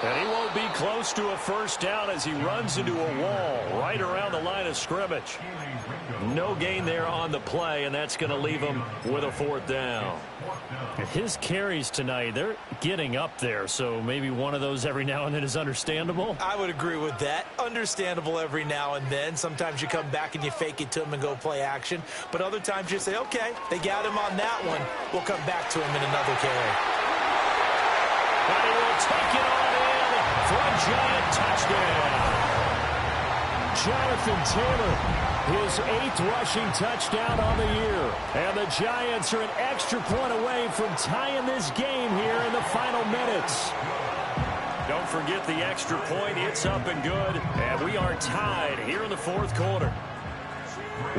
Speaker 2: And he won't be close to a first down as he runs into a wall right around the line of scrimmage. No gain there on the play, and that's going to leave him with a 4th down. His carries tonight, they're getting up there, so maybe one of those every now and then is understandable.
Speaker 3: I would agree with that. Understandable every now and then. Sometimes you come back and you fake it to him and go play action. But other times you say, okay, they got him on that one. We'll come back to him in another carry.
Speaker 2: And he will take it on in for a giant touchdown.
Speaker 5: Jonathan Taylor, his 8th rushing touchdown on the year. And the Giants are an extra point away from tying this game here in the final minutes.
Speaker 2: Don't forget the extra point. It's up and good. And we are tied here in the 4th quarter.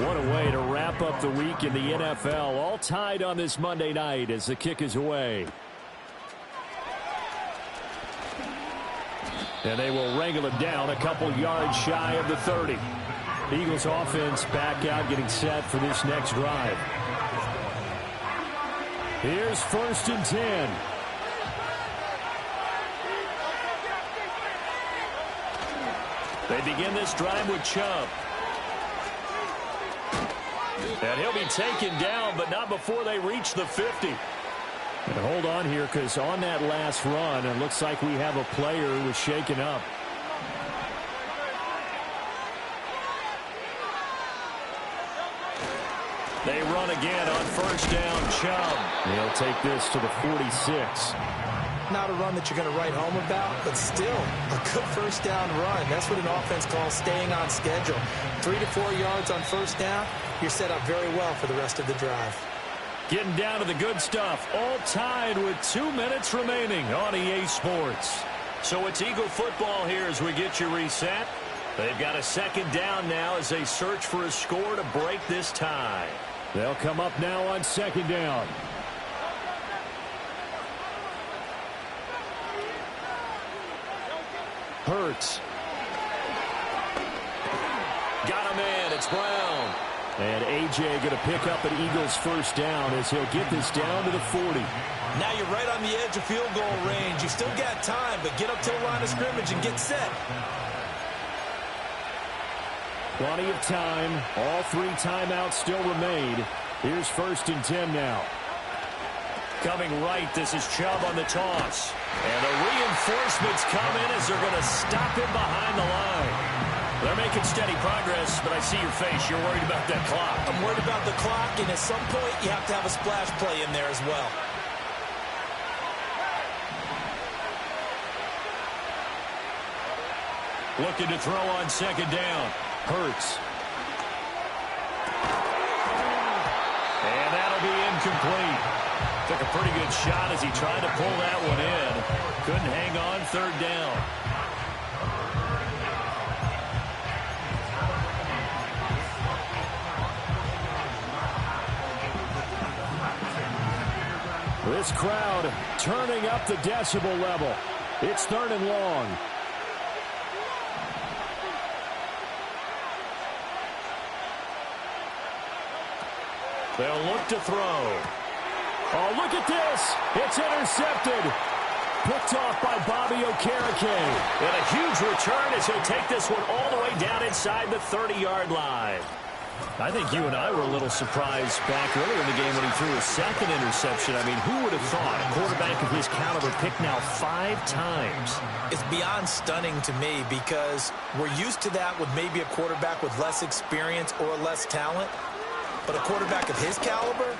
Speaker 5: What a way to wrap up the week in the NFL. All tied on this Monday night as the kick is away. And they will wrangle him down a couple yards shy of the 30. Eagles offense back out, getting set for this next drive. Here's 1st and 10.
Speaker 2: They begin this drive with Chubb. And he'll be taken down, but not before they reach the 50.
Speaker 5: And hold on here, because on that last run, it looks like we have a player who was shaken up.
Speaker 2: They run again on 1st down, Chubb.
Speaker 5: They'll take this to the 46.
Speaker 3: Not a run that you're going to write home about, but still a good first down run. That's what an offense calls staying on schedule. 3 to 4 yards on first down, you're set up very well for the rest of the drive.
Speaker 2: Getting down to the good stuff. All tied with 2 minutes remaining on EA Sports. So it's Eagle football here as we get you reset. They've got a 2nd down now as they search for a score to break this tie.
Speaker 5: They'll come up now on 2nd down. Hurts.
Speaker 2: Got a man. It's Brown.
Speaker 5: And A.J. going to pick up an Eagles first down as he'll get this down to the 40.
Speaker 3: Now you're right on the edge of field goal range. You still got time, but get up to the line of scrimmage and get set.
Speaker 5: Plenty of time. All 3 timeouts still remain. Here's 1st and 10 now.
Speaker 2: Coming right, this is Chubb on the toss. And the reinforcements come in as they're going to stop him behind the line. They're making steady progress, but I see your face. You're worried about that clock.
Speaker 3: I'm worried about the clock, and at some point, you have to have a splash play in there as well.
Speaker 2: Looking to throw on 2nd down.
Speaker 5: Hurts.
Speaker 2: And that'll be incomplete. Took a pretty good shot as he tried to pull that one in. Couldn't hang on 3rd down.
Speaker 5: This crowd turning up the decibel level. It's 3rd and long.
Speaker 2: They'll look to throw.
Speaker 5: Oh, look at this. It's intercepted. Picked off by Bobby Okereke.
Speaker 2: And a huge return as he'll take this one all the way down inside the 30-yard line. I think you and I were a little surprised back earlier in the game when he threw a 2nd interception. I mean, who would have thought a quarterback of his caliber picked now 5 times?
Speaker 3: It's beyond stunning to me because we're used to that with maybe a quarterback with less experience or less talent. But a quarterback of his caliber,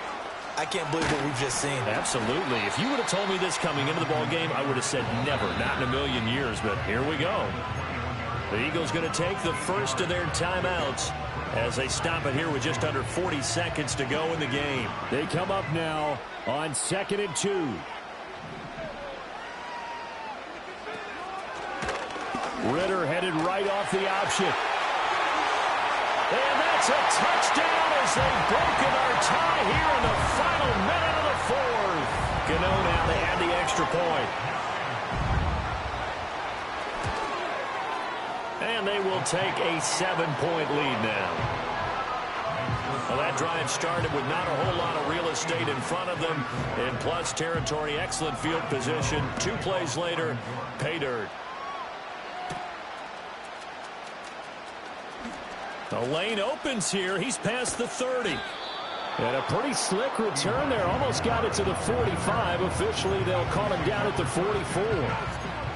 Speaker 3: I can't believe what we've just seen.
Speaker 2: Absolutely. If you would have told me this coming into the ball game, I would have said never, not in a million years. But here we go. The Eagles going to take the first of their timeouts as they stop it here with just under 40 seconds to go in the game.
Speaker 5: They come up now on 2nd and 2. Ritter headed right off the option.
Speaker 2: And that's a touchdown as they've broken our tie here in the final minute of the 4th. Gano now to add the extra point. And they will take a 7-point lead now. Well, that drive started with not a whole lot of real estate in front of them. In plus territory, excellent field position. 2 plays later, pay dirt. The lane opens here. He's past the 30.
Speaker 5: And a pretty slick return there. Almost got it to the 45. Officially, they'll call him down at the 44.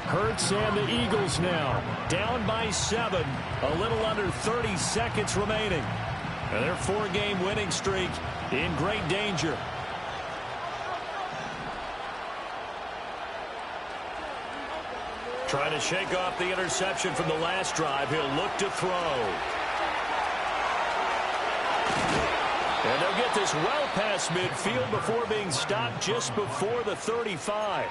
Speaker 5: Hurts and the Eagles now.
Speaker 2: Down by 7. A little under 30 seconds remaining. And their 4-game winning streak in great danger. Trying to shake off the interception from the last drive. He'll look to throw. And they'll get this well past midfield before being stopped just before the 35.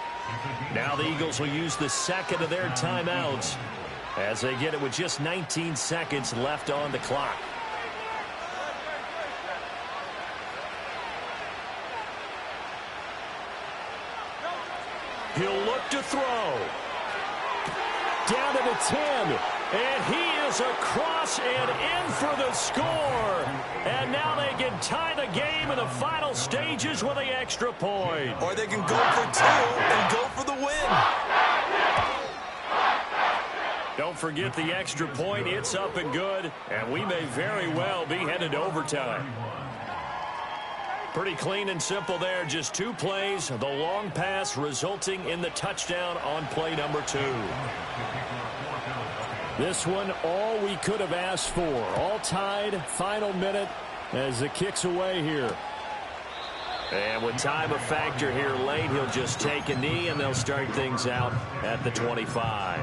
Speaker 2: Now the Eagles will use the 2nd of their timeouts as they get it with just 19 seconds left on the clock. He'll look to throw.
Speaker 5: Down to the 10.
Speaker 2: And he is across and in for the score. And now they can tie the game in the final stages with the extra point.
Speaker 3: Or they can go for 2 and go for the win.
Speaker 2: Don't forget the extra point. It's up and good. And we may very well be headed to overtime. Pretty clean and simple there. Just 2 plays. The long pass resulting in the touchdown on play number 2.
Speaker 5: This one, all we could have asked for. All tied, final minute as the kick's away here.
Speaker 2: And with time a factor here late, he'll just take a knee, and they'll start things out at the 25.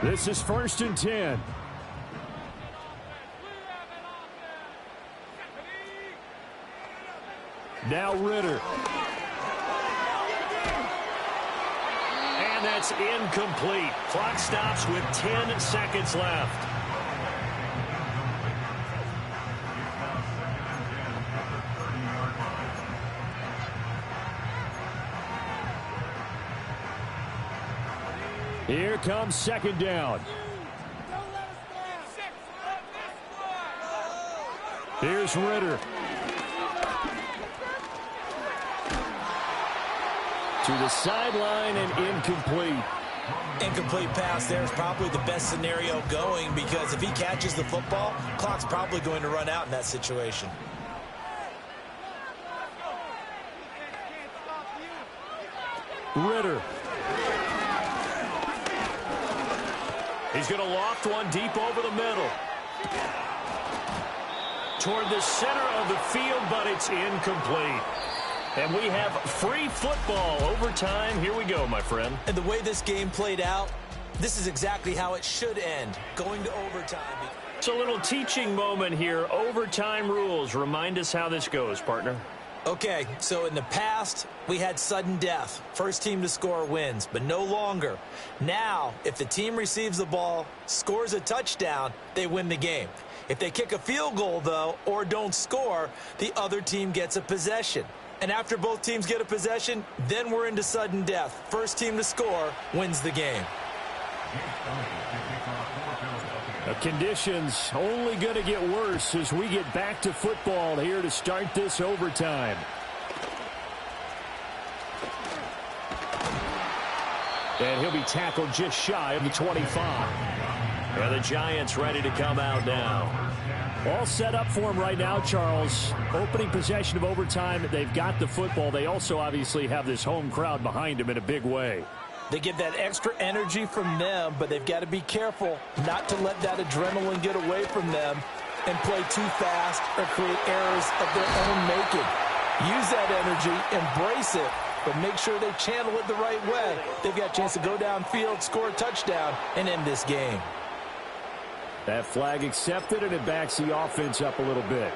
Speaker 5: This is 1st and 10. Now Ritter.
Speaker 2: And that's incomplete. Clock stops with 10 seconds left.
Speaker 5: Here comes second down. Here's Ritter. To the sideline and incomplete.
Speaker 3: Incomplete pass there is probably the best scenario going, because if he catches the football, clock's probably going to run out in that situation.
Speaker 5: Ritter. He's going to loft one deep over the middle. Toward the center of the field, but it's incomplete. And we have free football. Overtime. Here we go, my friend.
Speaker 3: And the way this game played out, this is exactly how it should end, going to overtime.
Speaker 2: It's a little teaching moment here. Overtime rules. Remind us how this goes, partner.
Speaker 3: Okay, so in the past, we had sudden death. First team to score wins, but no longer. Now, if the team receives the ball, scores a touchdown, they win the game. If they kick a field goal, though, or don't score, the other team gets a possession. And after both teams get a possession, then we're into sudden death. First team to score wins the game.
Speaker 5: The conditions only going to get worse as we get back to football here to start this overtime. And he'll be tackled just shy of the 25.
Speaker 2: And the Giants ready to come out now.
Speaker 5: All set up for him right now, Charles. Opening possession of overtime. They've got the football. They also obviously have this home crowd behind them in a big way.
Speaker 7: They get that extra energy from them, but they've got to be careful not to let that adrenaline get away from them and play too fast or create errors of their own making. Use that energy, embrace it, but make sure they channel it the right way. They've got a chance to go downfield, score a touchdown, and end this game.
Speaker 5: That flag accepted, and it backs the offense up a little bit.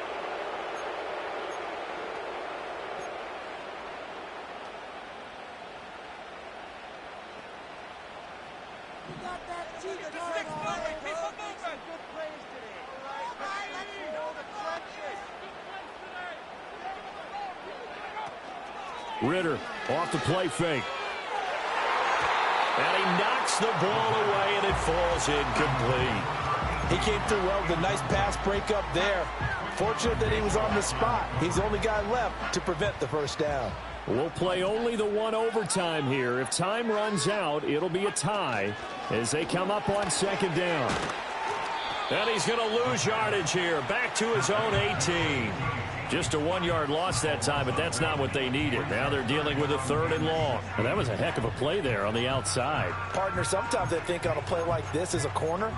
Speaker 5: Ritter off the play fake.
Speaker 2: And he knocks the ball away, and it falls incomplete.
Speaker 7: He came through well with a nice pass breakup there. Fortunate that he was on the spot. He's the only guy left to prevent the first down.
Speaker 5: We'll play only the one overtime here. If time runs out, it'll be a tie as they come up on second down.
Speaker 2: And he's going to lose yardage here. Back to his own 18. Just a 1-yard loss that time, but that's not what they needed. Now they're dealing with a 3rd and long.
Speaker 5: Well, that was a heck of a play there on the outside.
Speaker 7: Partner, sometimes I think on a play like this as a corner,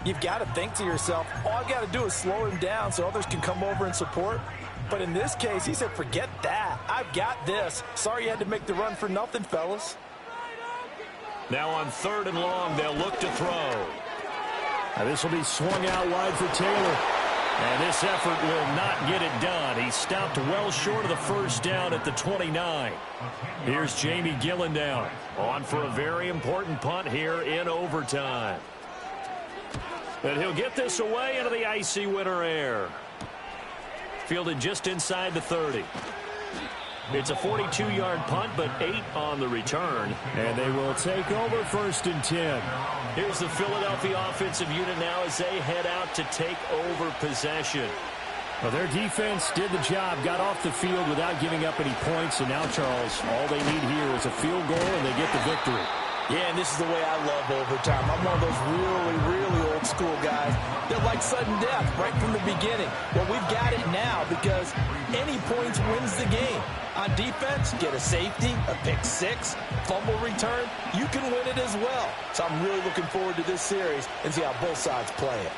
Speaker 7: you've got to think to yourself, all I've got to do is slow him down so others can come over and support. But in this case, he said, forget that. I've got this. Sorry you had to make the run for nothing, fellas.
Speaker 2: Now on 3rd and long, they'll look to throw.
Speaker 5: Now this will be swung out wide for Taylor.
Speaker 2: And this effort will not get it done. He stopped well short of the first down at the 29. Here's Jamie Gillen down. On for a very important punt here in overtime. And he'll get this away into the icy winter air. Fielded just inside the 30. It's a 42-yard punt, but 8 on the return.
Speaker 5: And they will take over 1st and 10.
Speaker 2: Here's the Philadelphia offensive unit now as they head out to take over possession.
Speaker 5: Well, their defense did the job, got off the field without giving up any points. And now, Charles, all they need here is a field goal, and they get the victory.
Speaker 7: Yeah, and this is the way I love overtime. I'm one of those really, really old school guys that like sudden death right from the beginning. Well, we've got it now because any points wins the game. On defense, get a safety, a pick six, fumble return, you can win it as well. So I'm really looking forward to this series and see how both sides play it.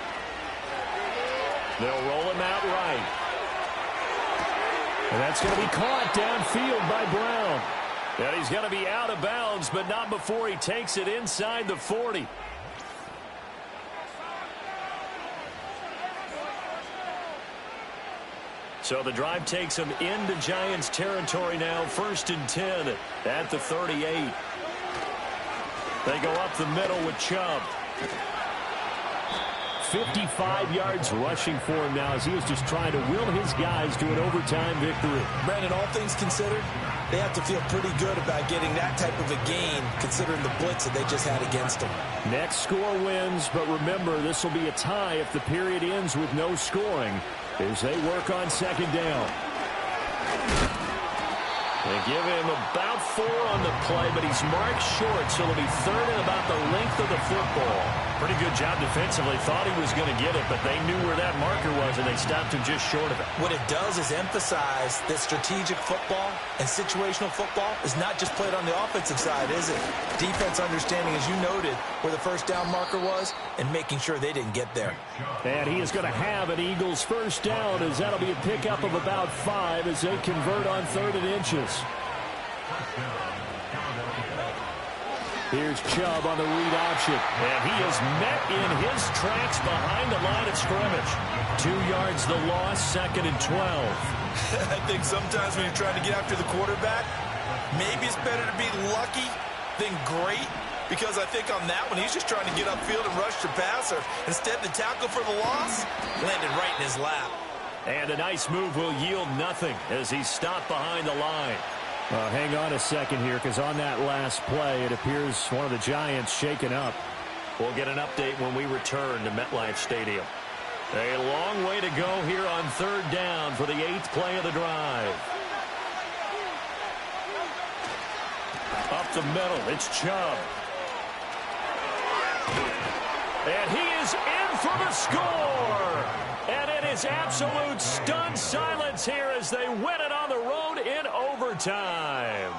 Speaker 2: They'll roll him out right.
Speaker 5: And that's going to be caught downfield by Brown.
Speaker 2: And he's going to be out of bounds, but not before he takes it inside the 40. So the drive takes him into Giants territory now, 1st and 10 at the 38. They go up the middle with Chubb.
Speaker 5: 55 yards rushing for him now as he is just trying to will his guys to an overtime victory.
Speaker 3: Brandon, all things considered, they have to feel pretty good about getting that type of a gain considering the blitz that they just had against them.
Speaker 5: Next score wins, but remember, this will be a tie if the period ends with no scoring as they work on second down. They give him about 4 on the play, but he's marked short, so it'll be third and about the length of the football.
Speaker 2: Pretty good job defensively. Thought he was going to get it, but they knew where that marker was, and they stopped him just short of it.
Speaker 3: What it does is emphasize that strategic football and situational football is not just played on the offensive side, is it? Defense understanding, as you noted, where the first down marker was and making sure they didn't get there.
Speaker 5: And he is going to have an Eagles first down as that'll be a pickup of about 5 as they convert on 3rd and inches. Here's Chubb on the read option.
Speaker 2: And he is met in his tracks behind the line of scrimmage.
Speaker 5: 2 yards the loss, 2nd and 12.
Speaker 7: I think sometimes when you're trying to get after the quarterback, maybe it's better to be lucky than great. Because I think on that one, he's just trying to get upfield and rush the passer. Instead, the tackle for the loss landed right in his lap.
Speaker 2: And a nice move will yield nothing as he's stopped behind the line.
Speaker 5: Hang on a second here, because on that last play, it appears one of the Giants shaken up.
Speaker 2: We'll get an update when we return to MetLife Stadium. A long way to go here on 3rd down for the 8th play of the drive.
Speaker 5: Up the middle, it's Chubb.
Speaker 2: And he is in for the score. And it is absolute stunned silence here as they win it on the road in overtime.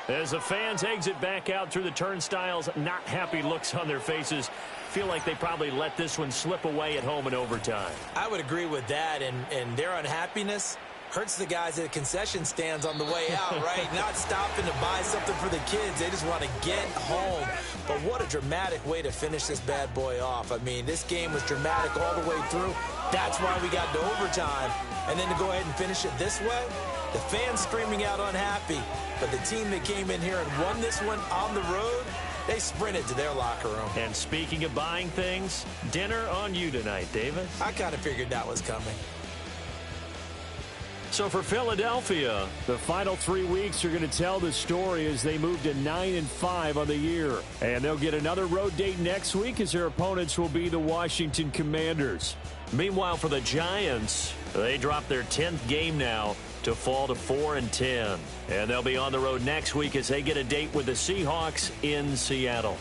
Speaker 2: As the fans exit back out through the turnstiles, not happy looks on their faces. Feel like they probably let this one slip away at home in overtime.
Speaker 3: I would agree with that, and their unhappiness hurts the guys at the concession stands on the way out, right? Not stopping to buy something for the kids. They just want to get home. But what a dramatic way to finish this bad boy off. I mean, this game was dramatic all the way through. That's why we got to overtime. And then to go ahead and finish it this way, the fans screaming out unhappy. But the team that came in here and won this one on the road, they sprinted to their locker room.
Speaker 2: And speaking of buying things, dinner on you tonight, David.
Speaker 3: I kind of figured that was coming.
Speaker 2: So for Philadelphia,
Speaker 5: the final 3 weeks are going to tell the story as they move to 9-5 on the year. And they'll get another road date next week as their opponents will be the Washington Commanders.
Speaker 2: Meanwhile, for the Giants, they drop their 10th game now to fall to 4-10. And they'll be on the road next week as they get a date with the Seahawks in Seattle.